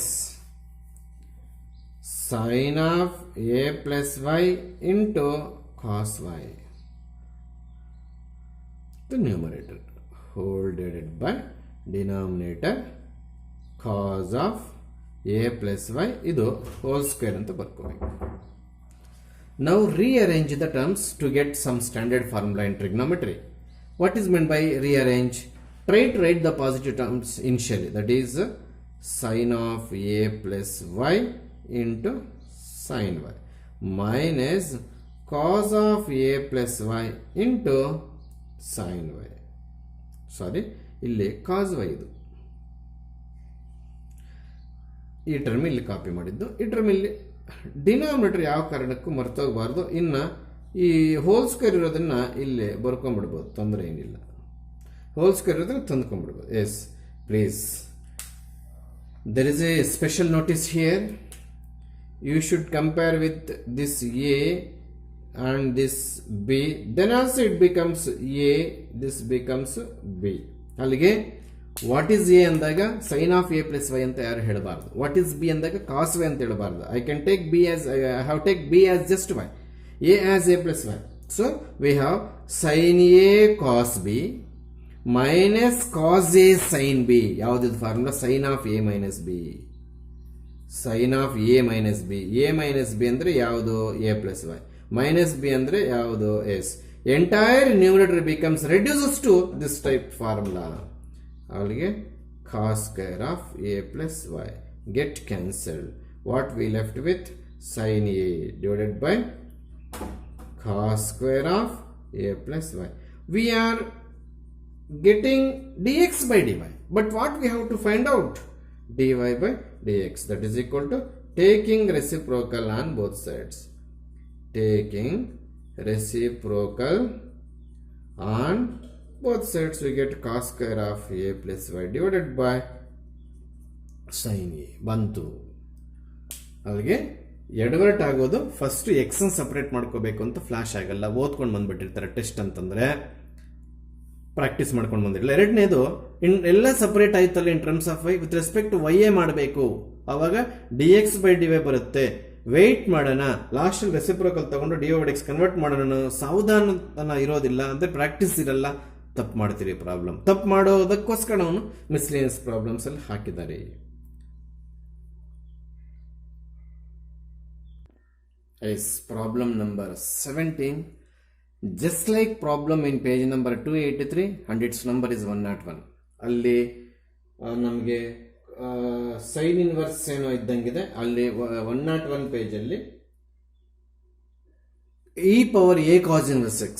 sin of a plus y into cos y, the numerator whole divided by denominator cos of a plus y, idu whole square anta barkobeku. Now rearrange the terms to get some standard formula in trigonometry. What is meant by rearrange? Try to write the positive terms initially, that is sin of a plus y into sin y minus cos of a plus y into sin y. Sorry, ಇಲ್ಲಿ cos y ಇದು, ಈ term ಇಲ್ಲಿ copy ಮಾಡಿದ್ದು. ಈ term ಇಲ್ಲಿ denominator ಯಾವ ಕಾರಣಕ್ಕೂ ಮರ್ತೋಗಬಾರ್ದು. ಇನ್ನು ಈ ಹೋಲ್ ಸ್ಕ್ವೇರ್ ಇರೋದನ್ನ ಇಲ್ಲಿ ಬರ್ಕೊಂಡ್ಬಿಡ್ಬೋದು, ತೊಂದರೆ ಏನಿಲ್ಲ. ಹೋಲ್ ಸ್ಕ್ವೇರ್ ಇರೋದನ್ನ ತಂದ್ಕೊಂಡ್ಬಿಡ್ಬೋದು. Yes, please there is a special notice here. You should compare with this a and this b, then also it becomes a, this becomes b. ಅಲ್ಲಿಗೆ ವಾಟ್ ಈಸ್ ಎ ಅಂದಾಗ sine of a plus y ಅಂತ ಯಾರು ಹೇಳಬಾರ್ದು. What is B ಅಂದಾಗ ಕಾಸ್ y ಅಂತ ಹೇಳಬಾರ್ದು. I can take b as, I have take b as just y, a as a plus 1. So we have sin a cos b minus cos a sin b. ಯಾವ್ದು formula? sin of a minus b, sin of a minus b. a minus b ಅಂದ್ರೆ ಯಾವುದು? a plus y. minus b ಅಂದ್ರೆ ಯಾವುದು? s. Entire numerator becomes reduces to this type formula. ಅಲ್ಲಿಗೆ cos square of a plus y get cancelled. What we left with? sin a divided by cos square of a plus y. We are getting dx by dy, but what we have to find out? dy by dx, that is equal to taking reciprocal on both sides. Taking reciprocal on both sides, we get cos square of a plus y divided by sin a. ಬಂತು. ಅಲ್ಲಿಗೆ ಎಡವರ್ಟ್ ಆಗೋದು first X separate ಮಾಡ್ಕೋಬೇಕು ಅಂತ flash ಆಗಲ್ಲ, ಓದ್ಕೊಂಡು ಬಂದ್ಬಿಟ್ಟಿರ್ತಾರೆ test ಅಂತಂದ್ರೆ, practice ಮಾಡ್ಕೊಂಡು ಬಂದಿರಲ್ಲ. ಎರಡನೇದು ಎಲ್ಲ ಸಪರೇಟ್ ಆಯ್ತಲ್ಲ in terms of y, with respect y a ಮಾಡಬೇಕು, ಅವಾಗ d x by d y ಬರುತ್ತೆ. ವೆಯ್ಟ್ ಮಾಡೋಣ, ಲಾಸ್ಟ್ ರೆಸಿಪ್ರೋಕಲ್ ತಗೊಂಡು ಡಿ ವೈ ಎಕ್ಸ್ ಕನ್ವರ್ಟ್ ಮಾಡೋಣ. ಸಾವಧಾನ ಇರೋದಿಲ್ಲ ಅಂದ್ರೆ ಪ್ರಾಕ್ಟೀಸ್ ಇರಲ್ಲ, ತಪ್ಪು ಮಾಡ್ತೀರಿ. ಪ್ರಾಬ್ಲಮ್ ತಪ್ಪು ಮಾಡೋದಕ್ಕೋಸ್ಕರ ಅವನು ಮಿಸ್ಲೇನಿಯಸ್ ಪ್ರಾಬ್ಲಮ್ಸ್ ಅಲ್ಲಿ ಹಾಕಿದ್ದಾರೆ. Yes, problem number 17. Just like problem in page number 283 and its number is 101. ಅಲ್ಲಿ ನಮಗೆ ಸೈನ್ ಇನ್ವರ್ಸ್ ಏನೋ ಇದ್ದಂಗಿದೆ. ಅಲ್ಲಿ 101 ಪೇಜ್ ಅಲ್ಲಿ e power a cos inverse x,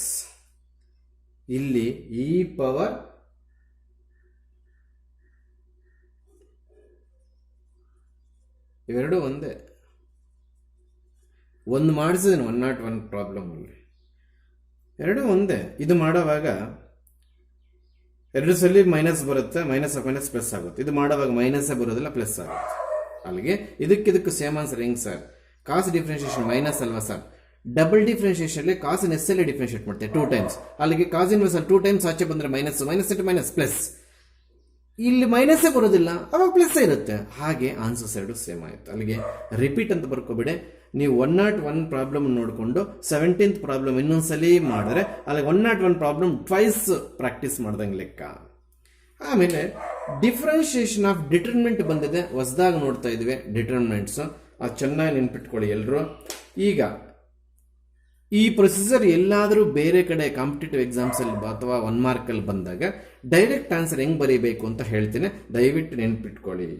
ಇಲ್ಲಿ e ಪವರ್ ಇವೆರಡು ಒಂದೇ. ಒಂದು ಮಾಡಿಸಿದ್ದೀನಿ 101 ಪ್ರಾಬ್ಲಮ್ ಅಲ್ಲಿ, ಎರಡು ಒಂದೇ. ಇದು ಮಾಡೋವಾಗ ಎರಡು ಸಲ ಮೈನಸ್ ಬರುತ್ತೆ, ಮೈನಸ್ ಮೈನಸ್ ಪ್ಲಸ್ ಆಗುತ್ತೆ. ಇದು ಮಾಡೋವಾಗ ಮೈನಸ್ ಬರೋದಿಲ್ಲ, ಪ್ಲಸ್ ಆಗುತ್ತೆ. ಅಲ್ಲಿಗೆ ಇದಕ್ಕಿದಕ್ಕೂ ಸೇಮ್ ಆನ್ಸರ್ ಹೆಂಗ್ ಸರ್? ಕಾಸ್ ಡಿಫ್ರೆನ್ಶಿಯೇಷನ್ ಮೈನಸ್ ಅಲ್ವಾ ಸರ್? ಡಬಲ್ ಡಿಫ್ರೆನ್ಶಿಯೇಷನ್ ಅಲ್ಲಿ ಕಾಸ್ ಎಸ್ ಅಲ್ಲಿ ಡಿಫ್ರೆನ್ಶಿಯೇಟ್ ಮಾಡ್ತೇವೆ 2 ಟೈಮ್ಸ್. ಅಲ್ಲಿಗೆ ಕಾಸ್ ಇನ್ವರ್ಸ್ ಅಲ್ಲಿ 2 ಟೈಮ್ಸ್ ಆಚೆ ಬಂದ್ರೆ minus, minus into minus plus. ಇಲ್ಲಿ ಮೈನಸ್ ಬರೋದಿಲ್ಲ, ಅವಾಗ ಪ್ಲಸ್ ಇರುತ್ತೆ. ಹಾಗೆ ಆನ್ಸರ್ಸ್ ಎರಡು ಸೇಮ್ ಆಯ್ತು. ಅಲ್ಲಿಗೆ ರಿಪೀಟ್ ಅಂತ ಬರ್ಕೋಬೇಡಿ. ನೀವು 101 ಪ್ರಾಬ್ಲಮ್ ನೋಡಿಕೊಂಡು 17th ಪ್ರಾಬ್ಲಮ್ ಇನ್ನೊಂದ್ಸಲಿ ಮಾಡಿದ್ರೆ ಅಲ್ಲಿ 101 ಪ್ರಾಬ್ಲಮ್ ಟ್ವೈಸ್ ಪ್ರಾಕ್ಟೀಸ್ ಮಾಡ್ದಂಗೆ ಲೆಕ್ಕ. ಆಮೇಲೆ ಡಿಫ್ರೆನ್ಶಿಯೇಷನ್ ಆಫ್ ಡಿಟರ್ಮಿನೆಂಟ್ ಬಂದಿದೆ, ಹೊಸದಾಗಿ ನೋಡ್ತಾ ಇದ್ವಿ ಡಿಟರ್ಮಿನೆಂಟ್ಸ್. ಅದು ಚೆನ್ನಾಗಿ ನೆನ್ಪಿಟ್ಕೊಳ್ಳಿ ಎಲ್ಲರೂ. ಈಗ ಈ ಪ್ರೊಸೀಜರ್ ಎಲ್ಲಾದರೂ ಬೇರೆ ಕಡೆ ಕಾಂಪಿಟೇಟಿವ್ ಎಕ್ಸಾಮ್ಸಲ್ಲಿ ಅಥವಾ 1 ಮಾರ್ಕಲ್ಲಿ ಬಂದಾಗ ಡೈರೆಕ್ಟ್ ಆನ್ಸರ್ ಹೆಂಗೆ ಬರೀಬೇಕು ಅಂತ ಹೇಳ್ತೀನಿ, ದಯವಿಟ್ಟು ನೆನ್ಪಿಟ್ಕೊಳ್ಳಿ.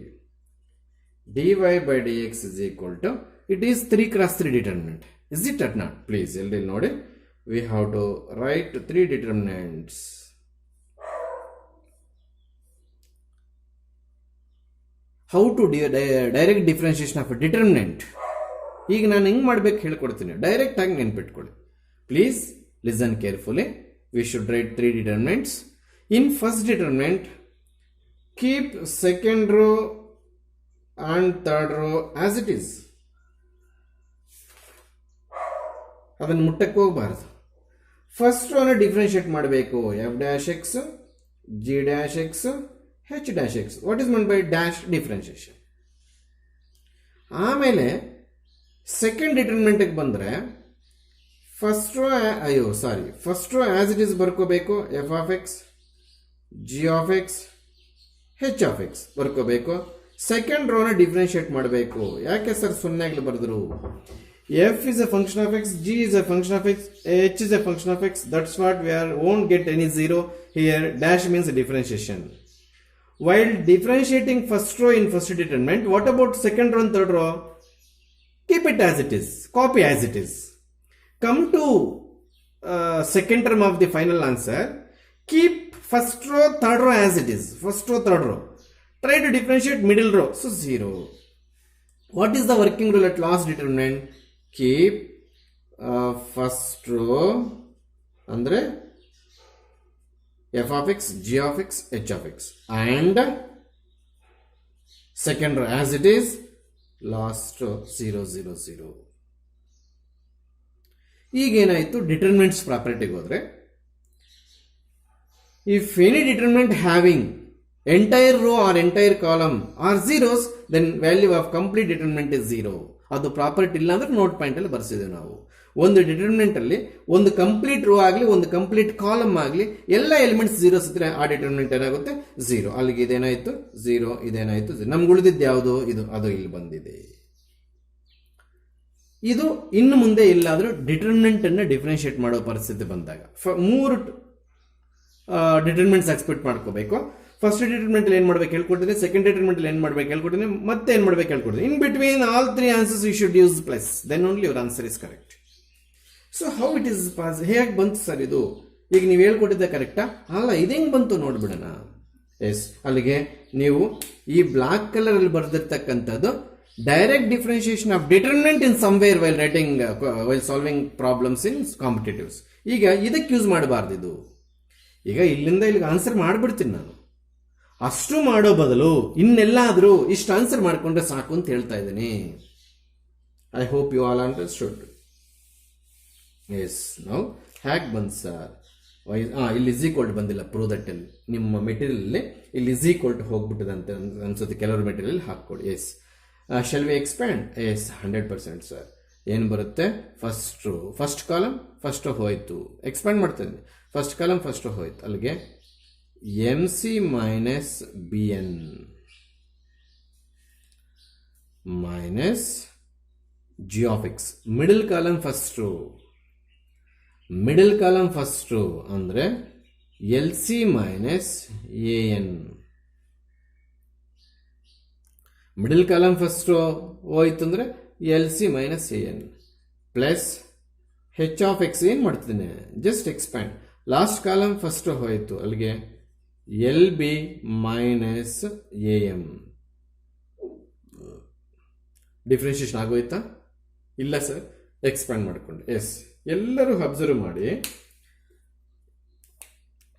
dy by dx is equal to, it is 3x3 determinant. Is it or not? Please, ಇಲ್ಲಿ ನೋಡಿ, we have to write 3 determinants. How to direct differentiation of a determinant. ಈಗ ನಾನು ಹೆಂಗೆ ಮಾಡ್ಬೇಕು ಹೇಳ್ಕೊಡ್ತೀನಿ, ಡೈರೆಕ್ಟ್ ಆಗಿ ನೆನ್ಪಿಟ್ಕೊಳ್ಳಿ. Please listen carefully. We should write 3 determinants. In first determinant, keep second row and third row as it is. ಅದನ್ನು ಮುಟ್ಟಕ್ಕೆ ಹೋಗಬಾರ್ದು. ಫಸ್ಟ್ ರೋನ ಡಿಫ್ರೆನ್ಶಿಯೇಟ್ ಮಾಡಬೇಕು. F dash x, g dash x, h dash x. What is mean by dash differentiation. ಆಮೇಲೆ second ಡಿಟರ್ಮಿನೆಂಟ್ಗೆ ಬಂದರೆ first row as it is ಬರ್ಕೋಬೇಕು. F of x, g of x, h of x ಬರ್ಕೋಬೇಕು. Second ರೋನ differentiate ಮಾಡಬೇಕು. ಯಾಕೆ sir ಸೊನ್ನೆಗಳು ಬರೆದ್ರು? F is a function of x, g is a function of x, h is a function of x. That's what we are won't get any zero here. Dash means differentiation. While differentiating first row in first determinant, what about second row and third row? Keep it as it is. Copy as it is. Come to second term of the final answer. Keep first row, third row as it is. First row, third row. Try to differentiate middle row. So 0. What is the working rule at last determinant? Keep first row andre f of x, g of x, h of x, and second row as it is, last row 0 0 0. ಈಗೇನಾಯಿತು, determinants ಪ್ರಾಪರ್ಟಿಗೆ ಹೋದರೆ, if any determinant having entire row or entire column are zeros, then value of complete determinant is 0. ಅದು property ಇಲ್ಲ ಅಂದ್ರೆ note point ಅಲ್ಲಿ ಬರ್ಸಿದ್ದೇವೆ ನಾವು. ಒಂದು determinant ಅಲ್ಲಿ ಒಂದು complete rho ಆಗಲಿ ಒಂದು ಕಂಪ್ಲೀಟ್ ಕಾಲಮ್ ಆಗಲಿ ಎಲ್ಲ ಎಲಿಮೆಂಟ್ಸ್ ಜೀರೋಸ್ ಇದ್ರೆ ಆ ಡಿಟರ್ಮಿನೆಂಟ್ ಏನಾಗುತ್ತೆ 0. ಅಲ್ಲಿಗೆ ಇದೇನಾಯ್ತು 0, ಇದೇನಾಯ್ತು 0. ನಮ್ಗೆ ಉಳಿದಿದ್ದು ಯಾವುದು? ಇದು, ಅದು ಇಲ್ಲಿ ಬಂದಿದೆ. ಇದು ಇನ್ನು ಮುಂದೆ ಎಲ್ಲಾದರೂ ಡಿಟರ್ಮಿನೆಂಟ್ ಅನ್ನು ಡಿಫ್ರೆನ್ಶಿಯೇಟ್ ಮಾಡೋ ಪರಿಸ್ಥಿತಿ ಬಂದಾಗ 3 ಡಿಟರ್ಮಿನೆಂಟ್ಸ್ ಎಕ್ಸ್ಪೆಕ್ಟ್ ಮಾಡ್ಕೋಬೇಕು. ಫಸ್ಟ್ ಡಿಟರ್ಮಿನೆಂಟ್ ಏನು ಮಾಡ್ಬೇಕು ಹೇಳ್ಕೊಟ್ಟಿದ್ದೀನಿ, ಸೆಕೆಂಡ್ ಡಿಟರ್ಮಿನೆಂಟ್ ಏನು ಮಾಡ್ಬೇಕು ಹೇಳ್ಕೊಟ್ಟಿದ್ದೀನಿ, ಮತ್ತೆ ಏನು ಮಾಡ್ಬೇಕು ಹೇಳ್ಕೊಟ್ಟಿದ್ದೀನಿ. In between all 3 answers you should use plus, then only your answer is correct. So how it is pass, ಹೇಗೆ ಬಂತು ಸರ್ ಇದು? ಈಗ ನೀವು ಹೇಳ್ಕೊಟ್ಟಿದ್ದೆ ಕರೆಕ್ಟಾ? ಅಲ್ಲ, ಇದು ಹೆಂಗೆ ಬಂತು ನೋಡ್ಬಿಡೋಣ. ಎಸ್, ಅಲ್ಲಿಗೆ ನೀವು ಈ ಬ್ಲಾಕ್ ಕಲರ್ ಅಲ್ಲಿ ಬರೆದಿರ್ತಕ್ಕಂಥದ್ದು direct differentiation of determinant in somewhere while writing while solving problems in competitives. ಈಗ ಇದಕ್ಕೆ ಯೂಸ್ ಮಾಡಬಾರ್ದು ಇದು. ಈಗ ಇಲ್ಲಿಂದ ಇಲ್ಲಿಗೆ ಆನ್ಸರ್ ಮಾಡಿಬಿಡ್ತೀನಿ ನಾನು. ಅಷ್ಟು ಮಾಡೋ ಬದಲು ಇನ್ನೆಲ್ಲಾದರೂ ಇಷ್ಟು ಆನ್ಸರ್ ಮಾಡಿಕೊಂಡ್ರೆ ಸಾಕು ಅಂತ ಹೇಳ್ತಾ ಇದ್ದೀನಿ. I hope you all understood. Yes, ನಾವು ಹ್ಯಾಕ್ ಬಂದು ಸರ್ ಇಲ್ಲಿ ಇಸ್ ಈಕ್ವಲ್ ಟು ಬಂದಿಲ್ಲ, ಪ್ರೂವ್ ದಟ್ ಇಲ್ಲಿ ನಿಮ್ಮ ಮೆಟೀರಿಯಲ್ ಇಲ್ಲಿ ಇಸ್ ಈಕ್ವಲ್ ಟು ಹೋಗ್ಬಿಟ್ಟಿದೆ ಅಂತ ಅನ್ಸುತ್ತೆ. ಕೆಲವರು ಮೆಟೀರಿಯಲ್ ಹಾಕ್ಕೊಡಿ. Yes, shall we expand? Yes, 100% sir. ಏನು ಬರುತ್ತೆ? ಫಸ್ಟ್ ಕಾಲಮ್ ಫಸ್ಟ್ ಹೋಯ್ತು, ಎಕ್ಸ್ಪ್ಯಾಂಡ್ ಮಾಡ್ತಾ ಇದ್ದೀನಿ. ಫಸ್ಟ್ ಕಾಲಮ್ ಫಸ್ಟ್ ಹೋಯ್ತು, ಅಲ್ಲಿಗೆ MC minus BN minus G of X. Middle column first row, middle column first row ಅಂದರೆ LC minus AN. Middle column first row ಹೋಯ್ತು ಅಂದರೆ LC minus AN plus H of X. ಏನು ಮಾಡ್ತಿದ್ದೀನಿ? Just expand. Last column first row ಹೋಯ್ತು, ಅಲ್ಲಿಗೆ LB minus AM. Differentiation ಆಗೋಯ್ತಾ? ಇಲ್ಲ sir, expand ಮಾಡಿಕೊಂಡು. S, ಎಲ್ಲರೂ ಅಬ್ಸರ್ವ್ ಮಾಡಿ,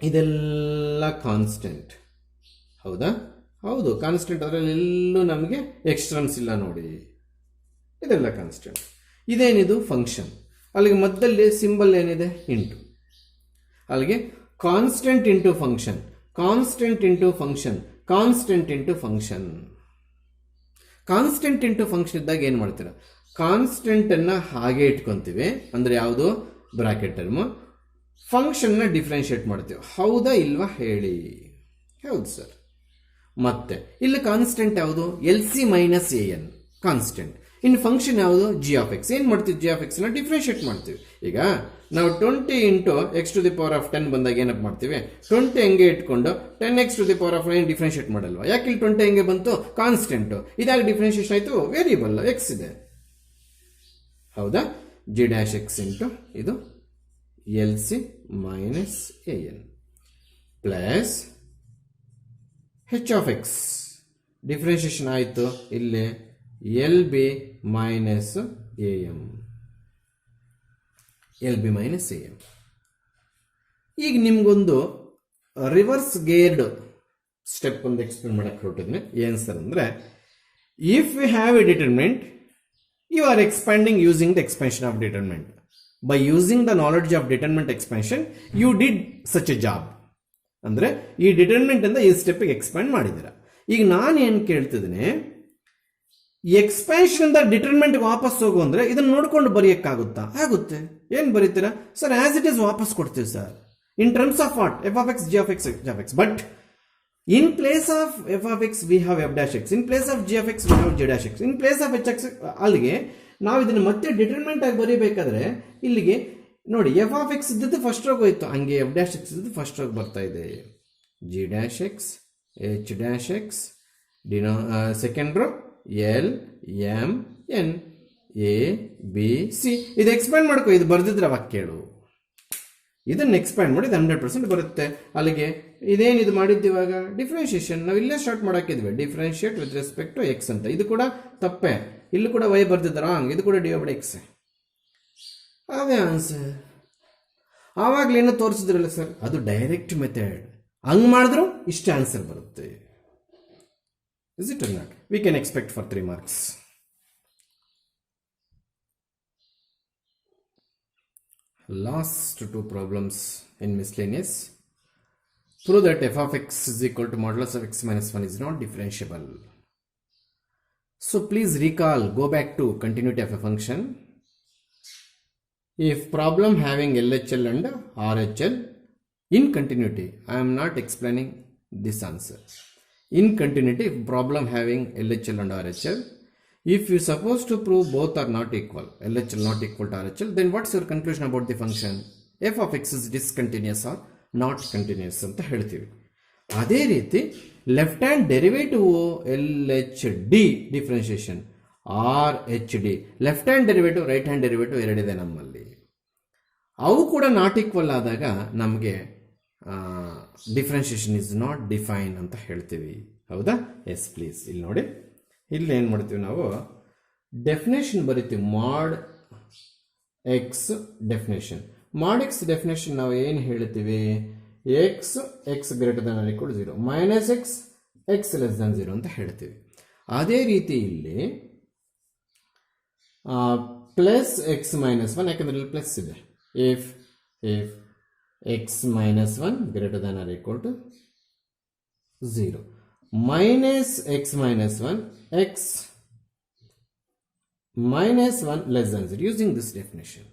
ಇದೆಲ್ಲ ಕಾನ್ಸ್ಟೆಂಟ್. ಹೌದಾ? ಹೌದು, ಕಾನ್ಸ್ಟೆಂಟ್. ಅದರಲ್ಲಿ ಎಲ್ಲೂ ನಮಗೆ ಎಕ್ಸ್ಟ್ರಮ್ಸ್ ಇಲ್ಲ ನೋಡಿ, ಇದೆಲ್ಲ ಕಾನ್ಸ್ಟೆಂಟ್. ಇದೇನಿದು? ಫಂಕ್ಷನ್. ಅಲ್ಲಿಗೆ ಮಧ್ಯದಲ್ಲಿ ಸಿಂಬಲ್ ಏನಿದೆ? ಇಂಟು. ಅಲ್ಲಿಗೆ constant into function, constant into function, constant into function. Constant into function ಇದ್ದಾಗ ಏನು ಮಾಡ್ತೀರಾ? ಕಾನ್ಸ್ಟೆಂಟನ್ನು ಹಾಗೆ ಇಟ್ಕೊತೀವಿ, ಅಂದರೆ ಯಾವುದು? Bracket term. ಫಂಕ್ಷನ್ನ ಡಿಫ್ರೆನ್ಷಿಯೇಟ್ ಮಾಡ್ತೀವಿ. ಹೌದಾ ಇಲ್ವಾ ಹೇಳಿ? ಹೌದು ಸರ್. ಮತ್ತೆ ಇಲ್ಲಿ ಕಾನ್ಸ್ಟೆಂಟ್ ಯಾವುದು? LC minus AN constant. ಇನ್ನು ಫಂಕ್ಷನ್ ಯಾವುದು ಜಿ ಆಫ್ ಎಕ್ಸ್. ಏನು ಮಾಡ್ತೀವಿ, ಜಿ ಆಫ್ ಎಕ್ಸ್ ನ ಡಿಫ್ರೆನ್ಶಿಯೇಟ್ ಮಾಡ್ತೀವಿ. ಈಗ ನಾವು 20 into x to the power of 10 ಬಂದಾಗ ಏನಪ್ಪ ಮಾಡ್ತೀವಿ, 20 ಹೆಂಗೆ ಇಟ್ಕೊಂಡು 10x to the power of 9 differentiate ಮಾಡಲ್ವಾ? ಯಾಕೆ ಇಲ್ಲಿ 20 ಹೆಂಗೆ ಬಂತು, ಕಾನ್ಸ್ಟೆಂಟ್. ಇದಾಗ ಡಿಫ್ರೆನ್ಶಿಯೇಷನ್ ಆಯಿತು, ವೇರಿಯಬಲ್ ಎಕ್ಸ್ ಇದೆ, ಹೌದಾ? ಜಿ ಡ್ಯಾಶ್ ಎಕ್ಸ್ ಇಂಟು ಇದು l c minus a n plus h of x differentiation ಆಯಿತು, ಇಲ್ಲಿ l b minus a m, l b minus a m. ಈಗ ನಿಮ್ಗೊಂದು ರಿವರ್ಸ್ ಗೇರ್ಡ್ ಸ್ಟೆಪ್ ಒಂದು ಎಕ್ಸ್ಪ್ಲೇನ್ ಮಾಡಕ್ಕೆ ಹೊರಟಿದ್ನೆ. ಏನು ಸರ್ ಅಂದರೆ, if you have a determinant, you are expanding using the expansion of determinant. By using the knowledge of determinant expansion you did such a job. ಅಂದರೆ ಈ determinant ಇಂದ ಈ ಸ್ಟೆಪ್ಗೆ expand ಮಾಡಿದ್ದೀರಾ. ಈಗ ನಾನು ಏನು ಕೇಳ್ತಿದ್ದೀನಿ, ಎಕ್ಸ್ಪ್ಯಾನ್ಷನ್ ಇಂದ ಡಿಟರ್ಮಿನೆಂಟ್ ವಾಪಸ್ ಹೋಗು ಅಂದ್ರೆ ಇದನ್ನ ನೋಡ್ಕೊಂಡು ಬರೆಯಕ್ಕಾಗುತ್ತಾ? ಆಗುತ್ತೆ. ಏನು ಬರೀತೀರಾ ಸರ್? ಆಸ್ ಇಟ್ ಈಸ್ ವಾಪಸ್ ಕೊಡ್ತೀವಿ sir, in terms of what, F of x, g of X, H of X. But in place of F of X we have F dash X, in place of G of X we have G dash X, in place of H X. ಅಲ್ಲಿಗೆ ನಾವು ಇದನ್ನ ಮತ್ತೆ determinant ಆಗಿ ಬರೀಬೇಕಾದ್ರೆ ಇಲ್ಲಿಗೆ ನೋಡಿ, F of X ಇದ್ದದ್ದು first ರೋಗ್ ಹೋಯ್ತು, ಹಂಗೆ ಎಫ್ ಡ್ಯಾಶ್ ಎಕ್ಸ್ ಇದ್ದದ್ದು ಫಸ್ಟ್ ರೋಗ್ ಬರ್ತಾ ಇದೆ. G dash X, H dash X, second row L M N A B C. ಇದು ಎಕ್ಸ್ಪ್ಯಾಂಡ್ ಮಾಡ್ಕೋ, ಇದು ಬರ್ದಿದ್ರೆ ಅವಾಗ ಕೇಳು. ಇದನ್ನು ಎಕ್ಸ್ಪ್ಯಾಂಡ್ ಮಾಡಿ 100% ಬರುತ್ತೆ. ಅಲ್ಲಿಗೆ ಇದೇನು ಇದು ಮಾಡಿದ್ದು ಇವಾಗ ಡಿಫ್ರೆನ್ಶಿಯೇಷನ್ ನಾವು ಇಲ್ಲೇ ಸ್ಟಾರ್ಟ್ ಮಾಡಾಕಿದ್ವಿ, differentiate with respect to x ಅಂತ. ಇದು ಕೂಡ ತಪ್ಪೆ, ಇಲ್ಲೂ ಕೂಡ ವೈ ಬರ್ದಿದ್ದ ರಾಂಗ್, ಇದು ಕೂಡ ಡಿ ಬೈ ಎಕ್ಸ್. ಅದೇ ಆನ್ಸರ್. ಆವಾಗಲೇನೋ ತೋರಿಸಿದ್ರಲ್ಲ ಸರ್, ಅದು ಡೈರೆಕ್ಟ್ ಮೆಥಡ್. ಹಂಗೆ ಮಾಡಿದ್ರು ಇಷ್ಟೇ ಆನ್ಸರ್ ಬರುತ್ತೆ. Is it or not? We can expect for 3 marks. Last 2 problems in miscellaneous. Prove that f of x is equal to modulus of x minus 1 is not differentiable. So please recall, go back to continuity of a function. If problem having LHL and RHL in continuity, I am not explaining this answer. In continuity, if problem having LHL and RHL, if you supposed to prove both are not equal, LHL not equal to RHL, then what's your conclusion about the function? F of x is discontinuous or not continuous ಅಂತ ಹೇಳ್ತೀವಿ. ಅದೇ ರೀತಿ left hand derivative LHD differentiation RHD, left hand derivative right hand derivative ಎರಡಿದೆ ನಮ್ಮಲ್ಲಿ. ಅವು ಕೂಡ not equal ಆದಾಗ ನಮಗೆ ಡಿಫ್ರೆನ್ಶಿಯೇಷನ್ ಇಸ್ ನಾಟ್ ಡಿಫೈನ್ ಅಂತ ಹೇಳ್ತೀವಿ, ಹೌದಾ? Yes please. ಇಲ್ಲಿ ನೋಡಿ, ಇಲ್ಲಿ ಏನು ಮಾಡ್ತೀವಿ ನಾವು, ಡೆಫಿನೇಷನ್ ಬರಿತೀವಿ. Mod x definition, mod x definition ನಾವು ಏನು ಹೇಳ್ತೀವಿ, x x greater than or equal to 0, minus x x less than 0 ಅಂತ ಹೇಳ್ತೀವಿ. ಅದೇ ರೀತಿ ಇಲ್ಲಿ ಪ್ಲಸ್ ಎಕ್ಸ್ ಮೈನಸ್ 1, ಯಾಕಂದ್ರೆ ಇಲ್ಲಿ ಪ್ಲಸ್ ಇದೆ. If x minus 1 greater than or equal to 0, minus x minus 1 x minus 1 less than 0, using this definition.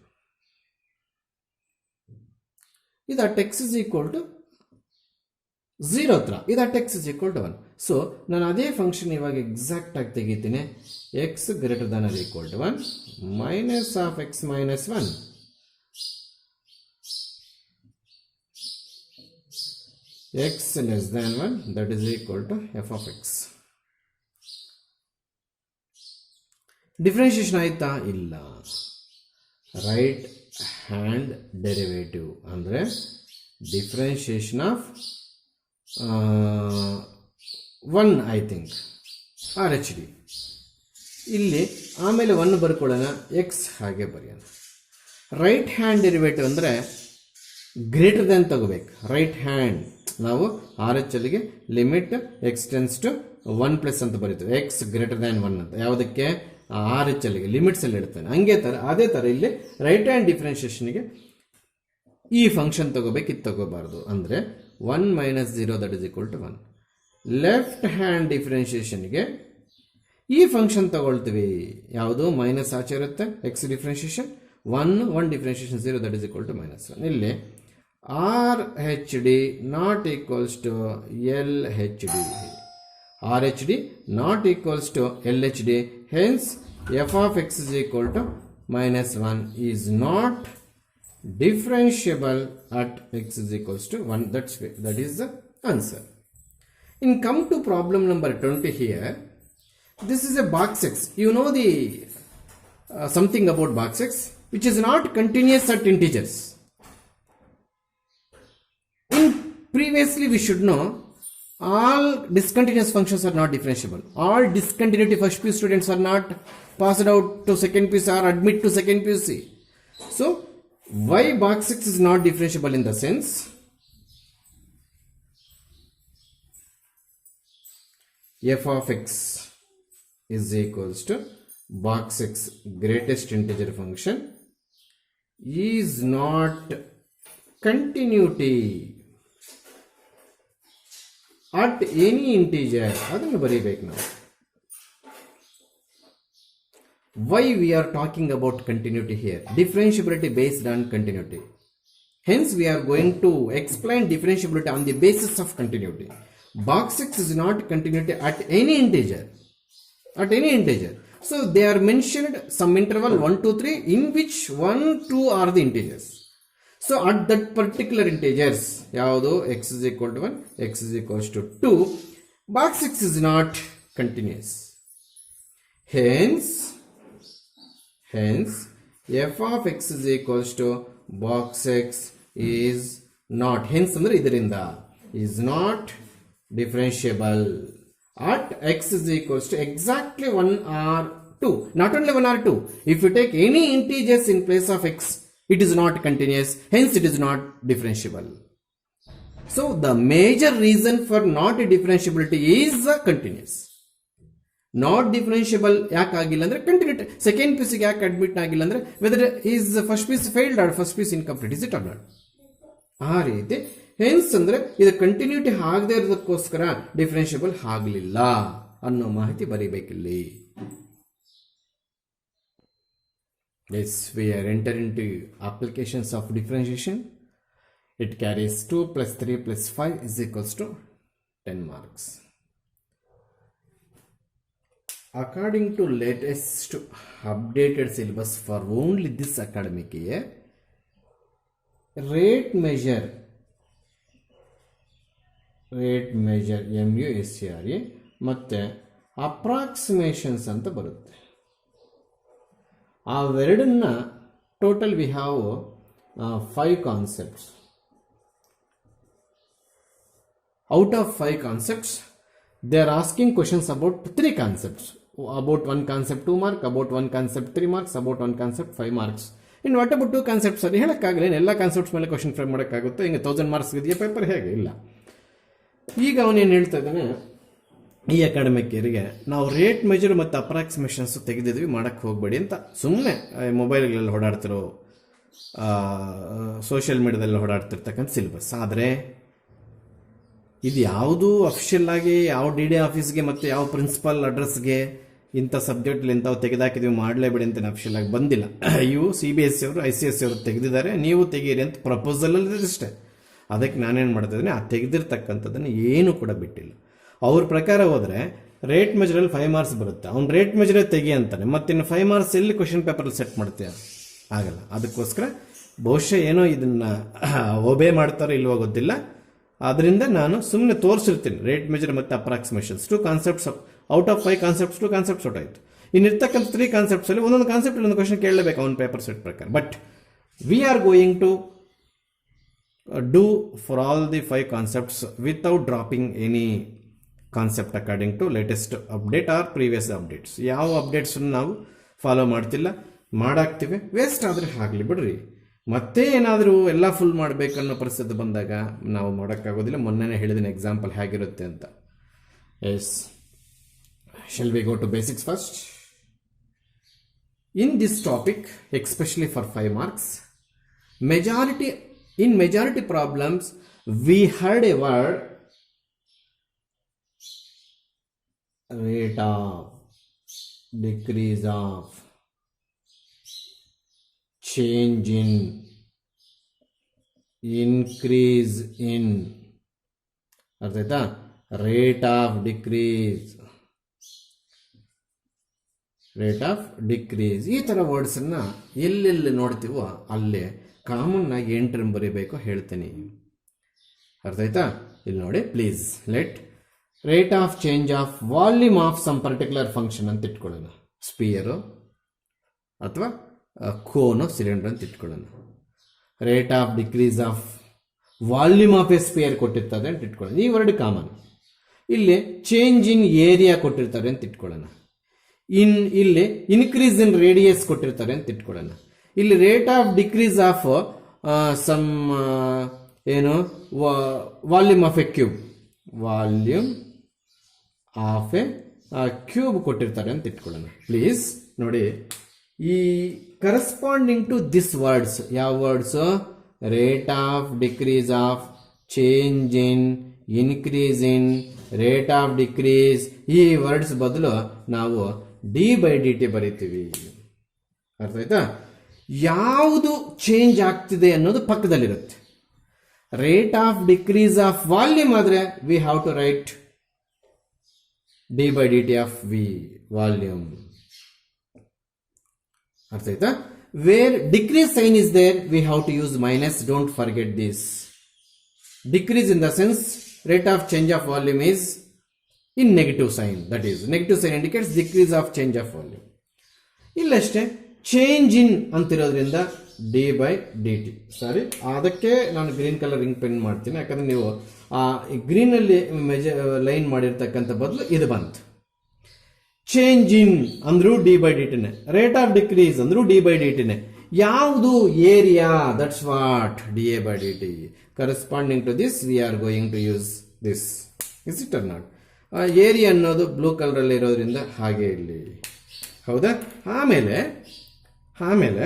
Is that x is equal to 0 ಹತ್ರ, is that x is equal to 1. So ನಾನು ಅದೇ function ಇವಾಗ exact ಆಗಿ ತೆಗಿತೀನಿ. x greater than or equal to 1 minus of x minus 1 x less than 1, that is equal to f of x. Differentiation ಆಯ್ತಾ? ಇಲ್ಲ. Right hand derivative ಅಂದರೆ differentiation of 1 I think RHD. ಇಲ್ಲಿ ಆಮೇಲೆ 1 ಬರ್ಕೊಳ್ಳೋಣ, x ಹಾಗೆ ಬರೆಯೋಣ. ರೈಟ್ ಹ್ಯಾಂಡ್ ಡೆರಿವೇಟಿವ್ ಅಂದರೆ greater than ತಗೋಬೇಕು. ರೈಟ್ ಹ್ಯಾಂಡ್ ನಾವು RHLಗೆ limit x tends to 1 plus ಅಂತ ಬರೀತೀವಿ, ಎಕ್ಸ್ ಗ್ರೇಟರ್ ದ್ಯಾನ್ 1 ಅಂತ. ಯಾವುದಕ್ಕೆ? RHLಗೆ ಲಿಮಿಟ್ಸ್ ಅಲ್ಲಿ ಇಡ್ತಾನೆ. ಅದೇ ಥರ ಇಲ್ಲಿ ರೈಟ್ ಹ್ಯಾಂಡ್ ಡಿಫ್ರೆನ್ಶಿಯೇಷನ್ಗೆ ಈ ಫಂಕ್ಷನ್ ತಗೋಬೇಕು, ಇದು ತಗೋಬಾರ್ದು. ಅಂದರೆ 1 minus 0 that is equal to 1. Left hand ಡಿಫ್ರೆನ್ಶಿಯೇಷನ್ಗೆ ಈ ಫಂಕ್ಷನ್ ತಗೊಳ್ತೀವಿ, ಯಾವುದು ಮೈನಸ್ ಆಚೆ ಇರುತ್ತೆ, x differentiation 1 differentiation 0 that is equal to minus 1. ಇಲ್ಲಿ RHD not equals to LHD, RHD not equals to LHD, hence f of x is equal to minus 1 is not differentiable at x is equals to 1. That is the answer. In come to problem number 20 here. This is a box x. You know the something about box x, which is not continuous at integers. In previously we should know all discontinuous functions are not differentiable. All discontinuity first PU students are not passed out to second PUC or admit to second PUC. So why box x is not differentiable in the sense f of x is equals to box x greatest integer function is not continuity at any integer. ಅದನ್ನು ಬರೀಬೇಕು ನಾವು. Why we are talking about continuity here? Differentiability based on continuity. Hence we are going to explain differentiability on the basis of continuity. Box x is not continuity at any integer. At any integer. So they are mentioned some interval 1, 2, 3 in which 1, 2 are the integers. So at that particular integers, yaudo x is equal to 1, x is equals to 2, box x is not continuous. Hence f of x is equals to box x is not. Hence andre idarinda is not differentiable at x is equals to exactly 1 or 2. Not only 1 or 2. If you take any integers in place of x, it is not continuous, hence it is not differentiable. So the major reason for not differentiability is continuous. Not differentiable ಯಾಕೆ ಆಗಿಲ್ಲ ಅಂದ್ರೆ continuity second piece ಗೆ ಯಾಕೆ admit ಆಗಿಲ್ಲ ಅಂದ್ರೆ whether is first piece failed or first piece incomplete is it or not. ಆ ರೀತಿ hence ಅಂದ್ರೆ ಇದು ಕಂಟಿನ್ಯೂಟಿ ಆಗದೆ ಇರೋದಕ್ಕೋಸ್ಕರ ಡಿಫರೆನ್ಷಿಯಬಲ್ ಆಗಲಿಲ್ಲ ಅನ್ನೋ ಮಾಹಿತಿ ಬರೀಬೇಕಿಲ್ಲಿ. Yes, we are entering into applications of differentiation. It carries 2 plus 3 plus 5 is equals to 10 marks. According to latest updated syllabus for only this academic year, rate measure MUSCRE ಮತ್ತೆ approximations ಅಂತ ಬರುತ್ತೆ. ಅವೆರಡನ್ನ total we have 5 concepts. Out of 5 concepts they are asking questions about 3 concepts. About 1 concept 2 mark, about 1 concept 3 marks, about 1 concept 5 marks. ಇನ್ನು what about 2 concepts ಅಲ್ಲಿ ಹೇಳೋಕ್ಕಾಗಲ್ಲ. ಎಲ್ಲ concepts ಮೇಲೆ question frame ಮಾಡೋಕ್ಕಾಗುತ್ತೆ? ಹಿಂಗೆ 1000 ಮಾರ್ಕ್ಸ್ ಇದೆಯಾ ಪೇಪರ್? ಹೇಗೆ ಇಲ್ಲ. ಈಗ ಅವನೇನು ಹೇಳ್ತಾ ಇದ್ದಾನೆ, ಈ ಅಕಾಡೆಮಿಕ್ ಇಯರ್ಗೆ ನಾವು ರೇಟ್ ಮೆಜರ್ ಮತ್ತು ಅಪ್ರಾಕ್ಸಿಮೇಷನ್ಸ್ ತೆಗೆದಿದ್ವಿ, ಮಾಡೋಕ್ಕೆ ಹೋಗಬೇಡಿ ಅಂತ ಸುಮ್ಮನೆ ಮೊಬೈಲ್ಗಳಲ್ಲಿ ಓಡಾಡ್ತಿರೋ ಸೋಷಿಯಲ್ ಮೀಡಿಯಾದಲ್ಲಿ ಓಡಾಡ್ತಿರ್ತಕ್ಕಂಥ ಸಿಲೆಬಸ್. ಆದರೆ ಇದು ಯಾವುದೂ ಅಫಿಷಿಯಲ್ ಆಗಿ ಯಾವ DD ಆಫೀಸ್ಗೆ ಮತ್ತು ಯಾವ ಪ್ರಿನ್ಸಿಪಲ್ ಅಡ್ರೆಸ್ಗೆ ಇಂಥ ಸಬ್ಜೆಕ್ಟ್ಲಿ ಇಂಥವು ತೆಗೆದಾಕಿದ್ವಿ ಮಾಡಲೇಬೇಡಿ ಅಂತ ಅಫಿಷಿಯಲ್ ಆಗಿ ಬಂದಿಲ್ಲ. ಇವು CBSE ಅವರು ICSE ಅವರು ತೆಗೆದಿದ್ದಾರೆ, ನೀವು ತೆಗೀರಿ ಅಂತ ಪ್ರಪೋಸಲಲ್ಲಿ ಅಷ್ಟೇ. ಅದಕ್ಕೆ ನಾನೇನು ಮಾಡ್ತಿದ್ದೀನಿ, ಆ ತೆಗೆದಿರ್ತಕ್ಕಂಥದ್ದನ್ನು ಏನೂ ಕೂಡ ಬಿಟ್ಟಿಲ್ಲ. ಅವ್ರ ಪ್ರಕಾರ ಹೋದರೆ ರೇಟ್ ಮೆಜರಲ್ಲಿ 5 ಮಾರ್ಕ್ಸ್ ಬರುತ್ತೆ. ಅವ್ನು ರೇಟ್ ಮೆಜರೇ ತೆಗಿ ಅಂತಾನೆ, ಮತ್ತಿನ್ನು 5 ಮಾರ್ಕ್ಸ್ ಎಲ್ಲಿ ಕ್ವಶನ್ ಪೇಪರಲ್ಲಿ ಸೆಟ್ ಮಾಡ್ತೀಯ? ಆಗಲ್ಲ. ಅದಕ್ಕೋಸ್ಕರ ಬಹುಶಃ ಏನೋ ಇದನ್ನು ಒಬೇ ಮಾಡ್ತಾರೋ ಇಲ್ವೋ ಗೊತ್ತಿಲ್ಲ. ಆದ್ದರಿಂದ ನಾನು ಸುಮ್ಮನೆ ತೋರಿಸಿರ್ತೀನಿ ರೇಟ್ ಮೆಜರ್ ಮತ್ತು ಅಪ್ರಾಕ್ಸಿಮೇಷನ್ಸ್ 2 concepts. Out of 5 concepts 2 concepts out ಆಯಿತು. ಇನ್ನಿರ್ತಕ್ಕಂಥ 3 ಕಾನ್ಸೆಪ್ಟ್ಸಲ್ಲಿ ಒಂದೊಂದು ಕಾನ್ಸೆಪ್ಟ್ ಒಂದು ಕ್ವಶನ್ ಕೇಳಲೇಬೇಕು ಅವನ ಪೇಪರ್ ಸೆಟ್ ಪ್ರಕಾರ. But we are going to do for all the 5 concepts without dropping any concept according to latest update or previous updates. ಯಾವ ಅಪ್ಡೇಟ್ಸನ್ನು ನಾವು follow ಮಾಡ್ತಿಲ್ಲ, ಮಾಡಾಕ್ತಿವಿ. ವೇಸ್ಟ್ ಆದರೆ ಆಗಲಿ ಬಿಡ್ರಿ. ಮತ್ತೆ ಏನಾದರೂ ಎಲ್ಲ ಫುಲ್ ಮಾಡಬೇಕನ್ನೋ ಪರಿಸ್ಥಿತಿ ಬಂದಾಗ ನಾವು ಮಾಡೋಕ್ಕಾಗೋದಿಲ್ಲ. ಮೊನ್ನೆನೇ ಹೇಳಿದ್ದೀನಿ ಎಕ್ಸಾಂಪಲ್ ಹೇಗಿರುತ್ತೆ ಅಂತ. Yes, shall we go to basics first. In this topic especially for 5 marks, majority problems we heard a word rate of decrease of change in increase in ಅರ್ಥಾಯ್ತಾ? Rate of decrease rate of decrease. ಈ ಥರ ವರ್ಡ್ಸನ್ನು ಎಲ್ಲೆಲ್ಲಿ ನೋಡ್ತೀವೋ ಅಲ್ಲೇ common ಆಗಿ ಏನು term ಬರೀಬೇಕು ಹೇಳ್ತೀನಿ. ಅರ್ಥ ಆಯ್ತಾ? ಇಲ್ಲಿ ನೋಡಿ please. Let rate of change of volume of some particular function ಅಂತ ಇಟ್ಕೊಳ್ಳೋಣ. ಸ್ಪಿಯರು ಅಥವಾ ಕೋನು ಸಿಲಿಂಡರ್ ಅಂತ ಇಟ್ಕೊಳ್ಳೋಣ. Rate of decrease of volume of a sphere ಕೊಟ್ಟಿರ್ತಾರೆ ಅಂತ ಇಟ್ಕೊಳ್ಳೋಣ. ಈ ವರ್ಡ್ ಕಾಮನ್. ಇಲ್ಲಿ ಚೇಂಜ್ ಇನ್ ಏರಿಯಾ ಕೊಟ್ಟಿರ್ತಾರೆ ಅಂತ ಇಟ್ಕೊಳ್ಳೋಣ. ಇಲ್ಲಿ ಇನ್ಕ್ರೀಸ್ ಇನ್ ರೇಡಿಯಸ್ ಕೊಟ್ಟಿರ್ತಾರೆ ಅಂತ ಇಟ್ಕೊಳ್ಳೋಣ. ಇಲ್ಲಿ rate of decrease of some ಏನು volume of a cube, volume of a cube ಕೊಟ್ಟಿರ್ತಾರೆ ಅಂತ ಇಟ್ಕೊಳ್ಳೋಣ. ಪ್ಲೀಸ್ ನೋಡಿ, ಈ ಕರೆಸ್ಪಾಂಡಿಂಗ್ ಟು ದಿಸ್ ವರ್ಡ್ಸ್, ಯಾವ words? Rate of decrease of, change in, increase in, rate of decrease. ಈ ವರ್ಡ್ಸ್ ಬದಲು ನಾವು d/dt ಬರೀತೀವಿ. ಅರ್ಥ ಆಯ್ತಾ? ಯಾವುದು ಚೇಂಜ್ ಆಗ್ತಿದೆ ಅನ್ನೋದು ಪಕ್ಕದಲ್ಲಿರುತ್ತೆ. Rate of decrease of volume ಆದರೆ we have to write d/dt of v volume. ಅರ್ಥ ಆಯ್ತಾ? Where decrease sign is there we have to use minus. Don't forget this. Decrease in the sense rate of change of volume is in negative sign. That is, negative sign indicates decrease of change of volume. ಇಲ್ಲಷ್ಟೇ change in ಅಂತಿರೋದ್ರಿಂದ d/dt. Sorry, ಅದಕ್ಕೆ ನಾನು green colour ink pen ಮಾಡ್ತೀನಿ, ಯಾಕಂದ್ರೆ ನೀವು ಆ ಗ್ರೀನಲ್ಲಿ line ಮಾಡಿರ್ತಕ್ಕಂಥ ಬದಲು ಇದು ಬಂತು. ಚೇಂಜ್ ಇನ್ ಅಂದ್ರೂ d/dtನೇ, ರೇಟ್ ಆಫ್ ಡಿಕ್ರೀಸ್ ಅಂದ್ರೂ d/dtನೇ. ಯಾವುದು? Area. That's what dA/dt. Corresponding to this we are going to use this. Is it or not? Area ಅನ್ನೋದು ಬ್ಲೂ ಕಲರಲ್ಲಿ ಇರೋದ್ರಿಂದ ಹಾಗೆ ಇರಲಿ. ಹೌದಾ? ಆಮೇಲೆ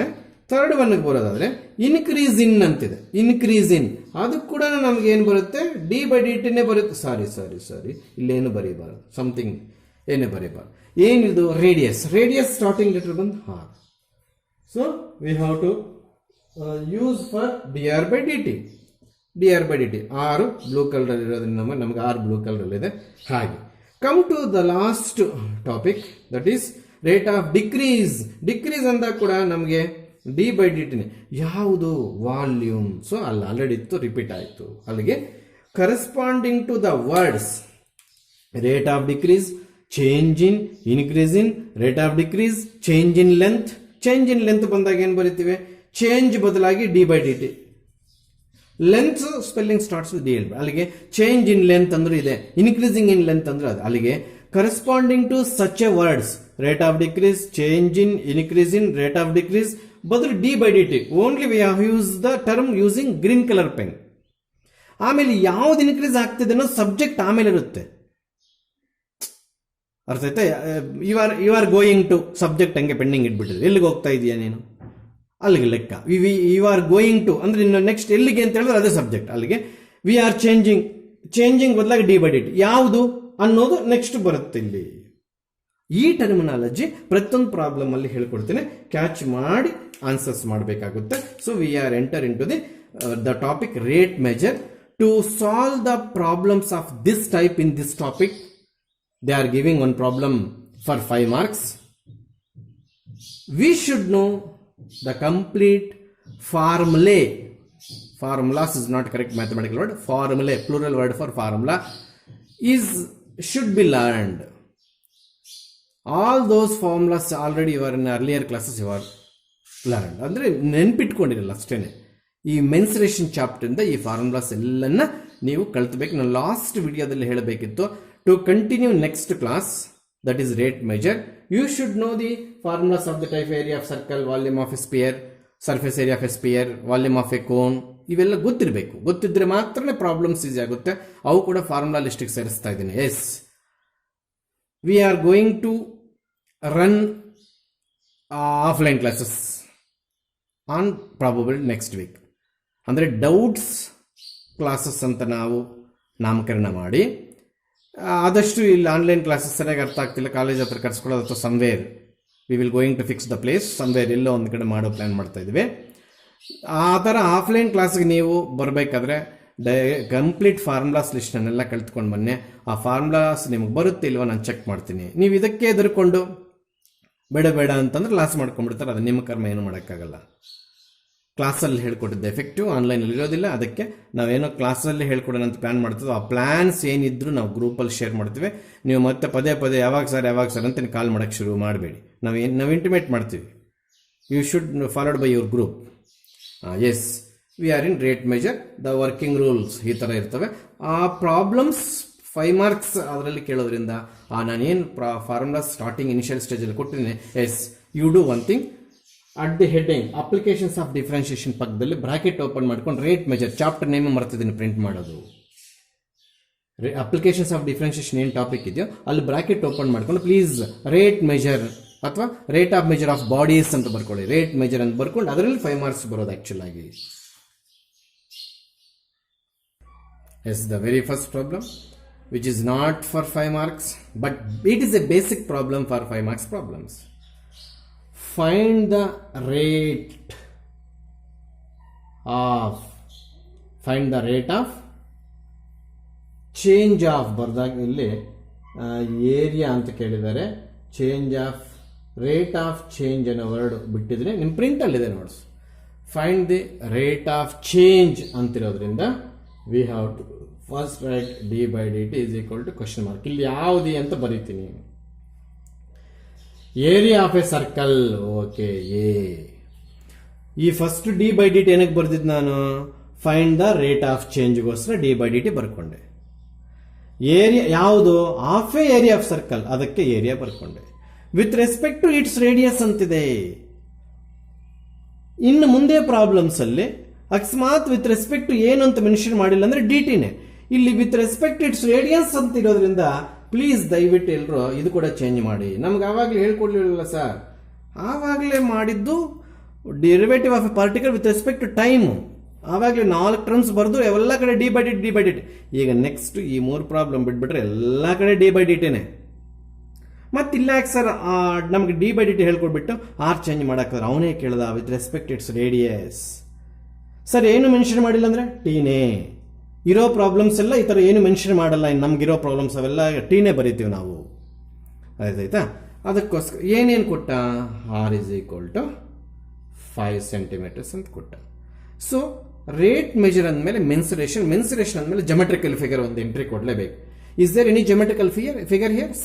ಥರ್ಡ್ ಒನ್ಗೆ ಬರೋದಾದ್ರೆ ಇನ್ಕ್ರೀಸ್ ಇನ್ ಅಂತಿದೆ. ಇನ್ಕ್ರೀಸ್ ಇನ್ ಅದು ಕೂಡ ನಮ್ಗೆ ಏನು ಬರುತ್ತೆ? d/dtನೇ ಬರುತ್ತೆ. ಸಾರಿ, ಇಲ್ಲೇನು ಬರೀಬಾರ್ದು, ಸಮಥಿಂಗ್ ಏನೇ ಬರೀಬಾರ್ದು. ಏನಿದು? ರೇಡಿಯಸ್. ಸ್ಟಾರ್ಟಿಂಗ್ ಲೆಟರ್ ಬಂದು r. So we have to use for dr/dt. ಆರು ಬ್ಲೂ ಕಲರ್ ಇರೋದ್ರಿಂದ ನಮಗೆ ಆರು ಬ್ಲೂ ಕಲರ್ ಇದೆ. ಹಾಗೆ come to the last topic, that is rate of decrease. Decrease ಅಂದಾಗ ಕೂಡ ನಮಗೆ d/dtನೇ. ಯಾವುದು? ವಾಲ್ಯೂಮ್. ಸೊ ಅಲ್ಲಿ ಆಲ್ರೆಡಿ ಇತ್ತು, ರಿಪೀಟ್ ಆಯಿತು. ಅಲ್ಲಿಗೆ corresponding to the words rate of decrease, change in, increase in, rate of decrease, change in length. Change in length ಬಂದಾಗ ಏನು ಬರೀತೀವಿ? ಚೇಂಜ್ ಬದಲಾಗಿ d/dt. Length spelling starts with d. ಅಲ್ಲಿಗೆ change in length ಅಂದ್ರೆ ಇದೆ, increasing in length ಅಂದ್ರೆ ಅದು. ಅಲ್ಲಿಗೆ corresponding to such a words rate of decrease, change in, increase in, rate of decrease ಬದಲು d/dt. Only we have use the term using green colour pen. ಆಮೇಲೆ ಯಾವ್ದು increase ಆಗ್ತಿದೆ ಅನ್ನೋ ಸಬ್ಜೆಕ್ಟ್ ಆಮೇಲೆ ಇರುತ್ತೆ. ಅರ್ಥ ಆಯ್ತಾ? You are going to subject ಹಂಗೆ ಪೆಂಡಿಂಗ್ ಇಟ್ಬಿಟ್ಟಿದೆ. ಎಲ್ಲಿಗೆ ಹೋಗ್ತಾ ಇದೆಯಾ ನೀನು? ಅಲ್ಲಿಗೆ ಲೆಕ್ಕ. ಯು ಆರ್ ಗೋಯಿಂಗ್ ಟು ಅಂದ್ರೆ ಇನ್ನು ನೆಕ್ಸ್ಟ್ ಎಲ್ಲಿಗೆ ಅಂತ ಹೇಳಿದ್ರೆ ಅದೇ ಸಬ್ಜೆಕ್ಟ್. ಅಲ್ಲಿಗೆ ವಿ ಆರ್ ಚೇಂಜಿಂಗ್ ಬದಲಾಗಿ d/dt. ಯಾವುದು ಅನ್ನೋದು ನೆಕ್ಸ್ಟ್ ಬರುತ್ತೆ ಇಲ್ಲಿ. ಈ ಟರ್ಮಿನಾಲಜಿ ಪ್ರತಿಯೊಂದು ಪ್ರಾಬ್ಲಮ್ ಅಲ್ಲಿ ಹೇಳ್ಕೊಡ್ತೀನಿ, ಕ್ಯಾಚ್ ಮಾಡಿ ಆನ್ಸರ್ಸ್ ಮಾಡಬೇಕಾಗುತ್ತೆ. So we are enter into the topic rate measure. To solve the problems of this type in this topic, they are giving one problem for 5 marks. We should know the complete formulae. Formulas is not correct mathematical word. Formulae, plural word for formula, should be learned. All those formulas already you are in earlier classes you are learned. ಅಂದ್ರೆ ನೆನ್ಪಿಟ್ಕೊಂಡಿರಲ್ಲ ಅಷ್ಟೇನೆ. ಈ mensuration chapter ಇಂದ ಈ formulas ಎಲ್ಲನ್ನ ನೀವು ಕಲ್ತ್ಬೇಕು. ನಾನು last ವಿಡಿಯೋದಲ್ಲಿ ಹೇಳಬೇಕಿತ್ತು. To continue next class, that is rate measure, you should know the formulas of the type area of circle, volume of a sphere, surface area of a sphere, volume of a cone. ಇವೆಲ್ಲ ಗೊತ್ತಿರಬೇಕು. ಗೊತ್ತಿದ್ರೆ ಮಾತ್ರನೇ problems easy ಆಗುತ್ತೆ. ಅವು ಕೂಡ formula ಲಿಸ್ಟಿಗೆ ಸೇರಿಸ್ತಾ ಇದ್ದೀನಿ. Yes, we are going to run offline classes on probable next week. ಅಂದರೆ ಡೌಟ್ಸ್ ಕ್ಲಾಸಸ್ ಅಂತ ನಾವು ನಾಮಕರಣ ಮಾಡಿ, ಆದಷ್ಟು ಇಲ್ಲಿ ಆನ್ಲೈನ್ ಕ್ಲಾಸಸ್ ಸರಿಯಾಗಿ ಅರ್ಥ ಆಗ್ತಿಲ್ಲ, ಕಾಲೇಜ್ ಹತ್ರ ಕರ್ಸ್ಕೊಳ್ಳೋದು ಅಥವಾ somewhere we will going to fix the place, somewhere ಎಲ್ಲೋ ಒಂದು ಕಡೆ ಮಾಡೋ ಪ್ಲ್ಯಾನ್ ಮಾಡ್ತಾ ಇದ್ವಿ. ಆ ಥರ ಆಫ್ಲೈನ್ ಕ್ಲಾಸ್ಗೆ ನೀವು ಬರಬೇಕಾದ್ರೆ ಕಂಪ್ಲೀಟ್ ಫಾರ್ಮುಲಾಸ್ ಲಿಸ್ಟನ್ನೆಲ್ಲ ಕಲ್ತ್ಕೊಂಡು ಬನ್ನಿ. ಆ ಫಾರ್ಮುಲಾಸ್ ನಿಮಗೆ ಬರುತ್ತೆ ಇಲ್ವ ನಾನು ಚೆಕ್ ಮಾಡ್ತೀನಿ. ನೀವು ಇದಕ್ಕೆ ಎದುರ್ಕೊಂಡು ಬೇಡ ಬೇಡ ಅಂತಂದ್ರೆ ಲಾಸ್ ಮಾಡ್ಕೊಂಡ್ಬಿಡ್ತಾರೆ. ಅದು ನಿಮ್ಮ ಕರ್ಮ, ಏನು ಮಾಡೋಕ್ಕಾಗಲ್ಲ. ಕ್ಲಾಸಲ್ಲಿ ಹೇಳ್ಕೊಟ್ಟಿದ್ದೆ ಎಫೆಕ್ಟಿವ್ ಆನ್ಲೈನಲ್ಲಿ ಇರೋದಿಲ್ಲ. ಅದಕ್ಕೆ ನಾವೇನೋ ಕ್ಲಾಸಲ್ಲಿ ಹೇಳ್ಕೊಡೋಣ ಅಂತ ಪ್ಲ್ಯಾನ್ ಮಾಡ್ತೀವೋ ಆ ಪ್ಲ್ಯಾನ್ಸ್ ಏನಿದ್ರು ನಾವು ಗ್ರೂಪಲ್ಲಿ ಶೇರ್ ಮಾಡ್ತೀವಿ. ನೀವು ಮತ್ತೆ ಪದೇ ಪದೇ ಯಾವಾಗ ಸರ್ ಅಂತ ಕಾಲ್ ಮಾಡೋಕ್ಕೆ ಶುರು ಮಾಡಬೇಡಿ. ನಾವು ಇಂಟಿಮೇಟ್ ಮಾಡ್ತೀವಿ. You should followed by your group. Yes, we are in rate measure, the working rules ಈ ಥರ ಇರ್ತವೆ. ಆ ಪ್ರಾಬ್ಲಮ್ಸ್ 5 ಮಾರ್ಕ್ಸ್ ಅದರಲ್ಲಿ ಕೇಳೋದ್ರಿಂದ ನಾನೇನು ಫಾರ್ಮುಲಾಸ್ ಸ್ಟಾರ್ಟಿಂಗ್ ಇನಿಷಿಯಲ್ ಸ್ಟೇಜಲ್ಲಿ ಕೊಟ್ಟಿದ್ದೀನಿ. Yes, you do one thing. At the heading applications of differentiation ಪಕ್ಕದಲ್ಲಿ bracket open ಮಾಡ್ಕೊಂಡು ರೇಟ್ ಮೆಜರ್, ಚಾಪ್ಟರ್ ನೇಮ್ ಮರ್ತಿದ್ದೀನಿ ಪ್ರಿಂಟ್ ಮಾಡೋದು. ಅಪ್ಲಿಕೇಶನ್ಸ್ ಆಫ್ ಡಿಫ್ರೆನ್ಷಿಯೇಷನ್ ಏನು ಟಾಪಿಕ್ ಇದೆಯೋ ಅಲ್ಲಿ ಬ್ರಾಕೆಟ್ ಓಪನ್ ಮಾಡ್ಕೊಂಡು ಪ್ಲೀಸ್ ರೇಟ್ ಮೆಜರ್ ಅಥವಾ rate of measure of bodies ಅಂತ ಬರ್ಕೊಳ್ಳಿ. ರೇಟ್ ಮೆಜರ್ ಅಂತ ಬರ್ಕೊಂಡು ಅದರಲ್ಲಿ 5 ಮಾರ್ಕ್ಸ್ ಬರೋದು ಆಕ್ಚುಲ್ ಆಗಿ. Yes, the very first problem which is not for 5 marks, but it is a basic problem for 5 marks problems. Find the rate of change of ಬರ್ದಾಗ ಇಲ್ಲಿ area ಅಂತ ಕೇಳಿದ್ದಾರೆ. Change of rate of change ಅನ್ನೋ word ಬಿಟ್ಟಿದ್ರೆ ನಿಮ್ಮ ಪ್ರಿಂಟಲ್ಲಿದೆ ನೋಡ್ಸ್. Find the rate of change ಅಂತಿರೋದ್ರಿಂದ we have to first write d by d t is equal to question mark. ಇಲ್ಲಿ ಯಾವುದು ಅಂತ ಬರೀತೀನಿ. Area of a circle, okay, a. ಈ first d by d t ಏನಕ್ಕೆ ಬರ್ದಿದ್ದು ನಾನು? ಫೈಂಡ್ ದ ರೇಟ್ ಆಫ್ ಚೇಂಜ್ಗೋಸ್ಕರ ಡಿ ಬೈ ಡಿ ಟಿ ಬರ್ಕೊಂಡೆ. ಏರಿಯಾ ಯಾವುದು? Of a area of circle, ಅದಕ್ಕೆ ಏರಿಯಾ ಬರ್ಕೊಂಡೆ. With respect to its radius ಅಂತಿದೆ. ಇನ್ನು ಮುಂದೆ ಪ್ರಾಬ್ಲಮ್ಸ್ ಅಲ್ಲಿ ಅಕಸ್ಮಾತ್ ವಿತ್ ರೆಸ್ಪೆಕ್ಟ್ ಟು ಏನು ಅಂತ ಮೆನ್ಷನ್ ಮಾಡಿಲ್ಲ ಅಂದ್ರೆ ಡಿ ಟಿನೇ. ಇಲ್ಲಿ ವಿತ್ ರೆಸ್ಪೆಕ್ಟ್ ಇಟ್ಸ್ ರೇಡಿಯನ್ಸ್ ಅಂತ ಇರೋದ್ರಿಂದ ಪ್ಲೀಸ್ ದಯವಿಟ್ಟು ಎಲ್ಲರೂ ಇದು ಕೂಡ ಚೇಂಜ್ ಮಾಡಿ. ನಮ್ಗೆ ಆವಾಗಲೇ ಹೇಳ್ಕೊಡ್ಲಿಲ್ಲ ಸರ್, ಆವಾಗಲೇ ಮಾಡಿದ್ದು derivative of a particle with respect to time. ಆವಾಗಲೇ 4 ಟರ್ಮ್ಸ್ ಬರೆದು ಎಲ್ಲ ಕಡೆ ಡಿ ಬೈ ಡಿ. ಈಗ ನೆಕ್ಸ್ಟ್ ಈ 3 ಪ್ರಾಬ್ಲಮ್ ಬಿಟ್ಬಿಟ್ರೆ ಎಲ್ಲ ಕಡೆ ಡಿ ಬೈ ಡಿ ಟಿನೇ. ಮತ್ತಿಲ್ಲ ಯಾಕೆ ಸರ್ ನಮ್ಗೆ ಡಿ ಬೈ ಡಿ ಟಿ ಹೇಳ್ಕೊಡ್ಬಿಟ್ಟು ಆರ್ ಚೇಂಜ್ ಮಾಡಕ್ಕಾದ್ರೆ ಅವನೇ ಕೇಳ್ದ with respect its radius. Sir ಏನು ಮೆನ್ಷನ್ ಮಾಡಿಲ್ಲ ಅಂದ್ರೆ ಟೀನೇ. ಇರೋ ಪ್ರಾಬ್ಲಮ್ಸ್ ಎಲ್ಲ ಈ ಥರ ಏನು ಮೆನ್ಷನ್ ಮಾಡಲ್ಲ. ನಮ್ಗಿರೋ ಪ್ರಾಬ್ಲಮ್ಸ್ ಅವೆಲ್ಲ ಟೀನೇ ಬರೀತೀವಿ ನಾವು. ಆಯ್ತಾಯ್ತಾ? ಅದಕ್ಕೋಸ್ಕರ ಏನೇನು ಕೊಟ್ಟ? R is equal to 5 centimetres ಅಂತ ಕೊಟ್ಟ. ಸೊ ರೇಟ್ ಮೆಜರ್ ಅಂದಮೇಲೆ ಮೆನ್ಸುರೇಷನ್ ಅಂದಮೇಲೆ ಜಮೆಟ್ರಿಕಲ್ ಫಿಗರ್ ಒಂದು ಎಂಟ್ರಿ ಕೊಡಲೇಬೇಕು. Is there any geometrical figure here?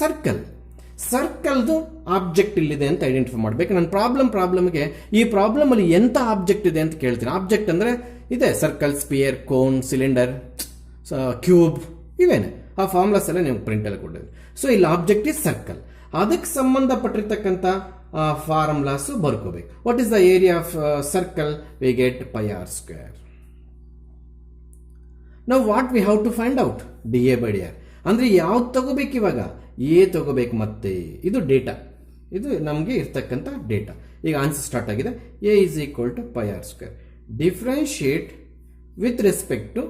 ಸರ್ಕಲ್ದು ಆಬ್ಜೆಕ್ಟ್ ಇಲ್ಲಿದೆ ಅಂತ ಐಡೆಂಟಿಫೈ ಮಾಡಬೇಕು. ನನ್ನ ಪ್ರಾಬ್ಲಮ್ಗೆ ಈ ಪ್ರಾಬ್ಲಮ್ ಅಲ್ಲಿ ಎಂಥ ಆಬ್ಜೆಕ್ಟ್ ಇದೆ ಅಂತ ಕೇಳ್ತೀನಿ. ಆಬ್ಜೆಕ್ಟ್ ಅಂದ್ರೆ ಇದೆ, circle, sphere, cone, cylinder, cube, ಇವೇನೆ. ಆ ಫಾರ್ಮುಲಾಸ್ ಎಲ್ಲ ನೀವು ಪ್ರಿಂಟಲ್ಲಿ ಕೊಟ್ಟಿದ್ರಿ. ಸೊ ಇಲ್ಲಿ ಆಬ್ಜೆಕ್ಟ್ ಇಸ್ ಸರ್ಕಲ್. ಅದಕ್ಕೆ ಸಂಬಂಧಪಟ್ಟಿರ್ತಕ್ಕಂಥ ಫಾರ್ಮುಲಾಸ್ ಬರ್ಕೋಬೇಕು. What is the area of circle? We get pi r square. ನಾವು what we have to find out? D a by d r. ಅಂದ್ರೆ ಯಾವ್ದು ತಗೋಬೇಕು ಇವಾಗ? ಎ ತಗೋಬೇಕು. ಮತ್ತೆ ಇದು ಡೇಟಾ, ಇದು ನಮಗೆ ಇರ್ತಕ್ಕಂಥ ಡೇಟಾ. ಈಗ ಆನ್ಸರ್ ಸ್ಟಾರ್ಟ್ ಆಗಿದೆ. A is equal to pi r square. Differentiate with respect to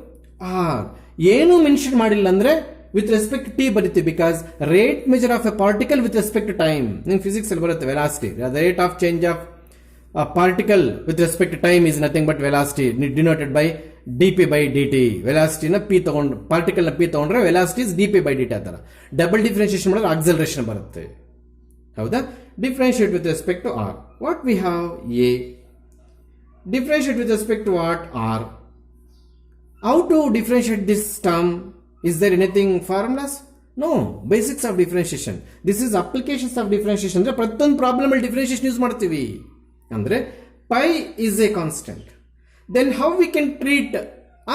r. ಏನು ಮೆನ್ಷನ್ ಮಾಡಿಲ್ಲ ಅಂದ್ರೆ ವಿತ್ ರೆಸ್ಪೆಕ್ಟ್ ಟಿ ಬರೀತೀವಿ. Because rate measure of a particle with respect to time. ನಿಮ್ಗೆ ಫಿಸಿಕ್ಸ್ ಅಲ್ಲಿ ಬರುತ್ತೆ velocity. The rate of change of particle with respect to time is nothing but velocity denoted by d p by d t. ವೆಲಾಸಿಟಿನ p ತಗೊಂಡು ಪಾರ್ಟಿಕಲ್ನ p ತಗೊಂಡ್ರೆ velocity D p by d t. ಆ ಥರ double differentiation ಮಾಡಿದ್ರೆ acceleration ಬರುತ್ತೆ. ಹೌದಾ? Differentiate with respect to r. What we have? A. Differentiate with respect to what? R. How to differentiate this term? Is there anything formulas? No. Basics of differentiation. This is applications of differentiation. ಅಂದ್ರೆ ಪ್ರತಿಯೊಂದು problem ಅಲ್ಲಿ differentiation use ಮಾಡ್ತೀವಿ. ಅಂದ್ರೆ pi is a constant. Then how we can treat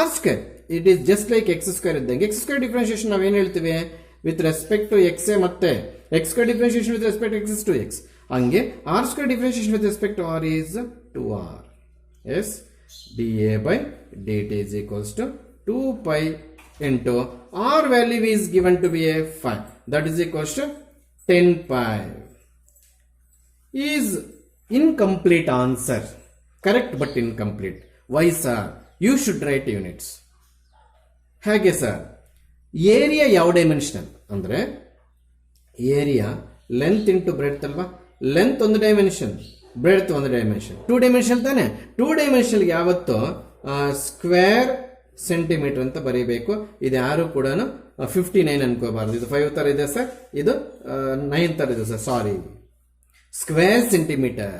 r square? It is just like x square ಇದ್ದಂಗೆ. x square differentiation ನಾವು ಏನು ಹೇಳ್ತೀವಿ? With respect to x ಮತ್ತೆ x square differentiation with respect x is to x. ಹಂಗೆ r square differentiation with respect to r is 2r. Yes, dA by dt is equals to 2 pi into r value is given to be a 5. That is equals to 10 pi. Is incomplete answer. Correct but incomplete. Why sir? You should write units. ಹೇಗೆ sir? Area ಯಾವ dimensional ಅಂದ್ರೆ area length into breadth ಅಲ್ವಾ? Length ಒಂದು dimension, breadth ಒಂದು dimension. 2 dimension ತಾನೆ? 2 ಡೈಮೆನ್ಷನ್ಗೆ ಯಾವತ್ತು square centimetre ಅಂತ ಬರೀಬೇಕು. ಇದು ಯಾರು ಕೂಡ 59 ಅನ್ಕೋಬಾರ್ದು. ಇದು 5 ತರ ಇದೆ ಸರ್, ಇದು 9 ತರ ಇದೆ ಸರ್. ಸಾರಿ, ಸ್ಕ್ವೇರ್ ಸೆಂಟಿಮೀಟರ್.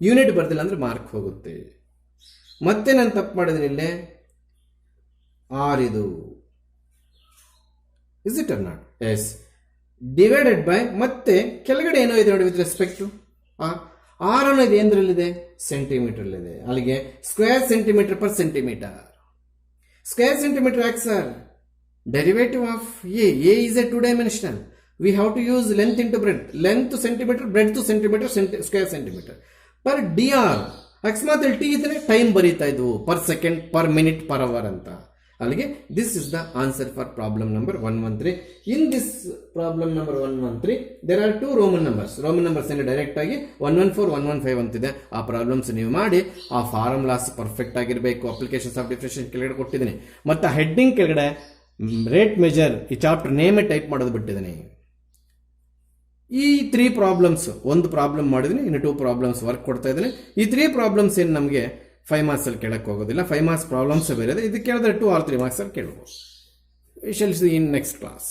ಯೂನಿಟ್ ಬರ್ದಿಲ್ಲ ಅಂದರೆ ಮಾರ್ಕ್ ಹೋಗುತ್ತೆ. ಮತ್ತೆ ನಾನು ತಪ್ಪು ಮಾಡಿದ್ದೀನಿ ಇಲ್ಲೇ, ಆರ್ ಇದು is it or not? Yes. Divided by, ಮತ್ತೆ ಕೆಳಗಡೆ ಏನೋ ಇದೆ ನೋಡಿ ವಿತ್ ರೆಸ್ಪೆಕ್ಟ್ ಟು ಆರ್ ಅನ್ನೋದು ಏನರಲ್ಲಿದೆ? ಸೆಂಟಿಮೀಟರ್ಲಿದೆ. ಅಲ್ಲಿಗೆ square centimetre per centimetre. Square centimetre ಯಾಕೆ sir? Derivative of a is a 2 dimensional. We have to use length into breadth. Length to centimeter, breadth to centimeter, square centimeter. Per dr. ಅಕಸ್ಮಾತ್ t ಇದ್ರೆ time ಬರೀತಾ ಇದ್ವು, per second, per minute, per hour ಅಂತ. ಅಲ್ಲಿಗೆ this is the answer for problem number 113. In this problem number 113 there are 2 Roman numbers. Roman numbers ಏನು direct ಆಗಿ 114, 115 ಅಂತಿದೆ. ಆ ಪ್ರಾಬ್ಲಮ್ಸ್ ನೀವು ಮಾಡಿ ಆ ಫಾರ್ಮುಲಾಸ್ ಪರ್ಫೆಕ್ಟ್ ಆಗಿರಬೇಕು. ಅಪ್ಲಿಕೇಶನ್ಸ್ ಆಫ್ ಡಿಫರೆನ್ಷಿಯೇಷನ್ ಕೆಳಗಡೆ ಕೊಟ್ಟಿದ್ದೀನಿ. ಮತ್ತು ಹೆಡ್ಡಿಂಗ್ ಕೆಳಗಡೆ ರೇಟ್ ಮೆಜರ್ ಈ ಚಾಪ್ಟರ್ ನೇಮೇ ಟೈಪ್ ಮಾಡೋದು ಬಿಟ್ಟಿದ್ದೀನಿ. ಈ 3 ಪ್ರಾಬ್ಲಮ್ಸ್, ಒಂದು ಪ್ರಾಬ್ಲಮ್ ಮಾಡಿದ್ದೀನಿ, ಇನ್ನು 2 ಪ್ರಾಬ್ಲಮ್ಸ್ ವರ್ಕ್ ಕೊಡ್ತಾ ಇದ್ದೀನಿ. ಈ 3 ಪ್ರಾಬ್ಲಮ್ಸ್ ಏನು ನಮಗೆ 5 marks ಅಲ್ಲಿ ಕೇಳಕ್ಕೆ ಹೋಗೋದಿಲ್ಲ. 5 marks ಪ್ರಾಬ್ಲಮ್ಸ್ ಬೇರೆ ಇದೆ. ಇದು ಕೇಳಿದ್ರೆ 2 or 3 marks ಅಲ್ಲಿ ಕೇಳ್ಬೋದು. We shall C in next class.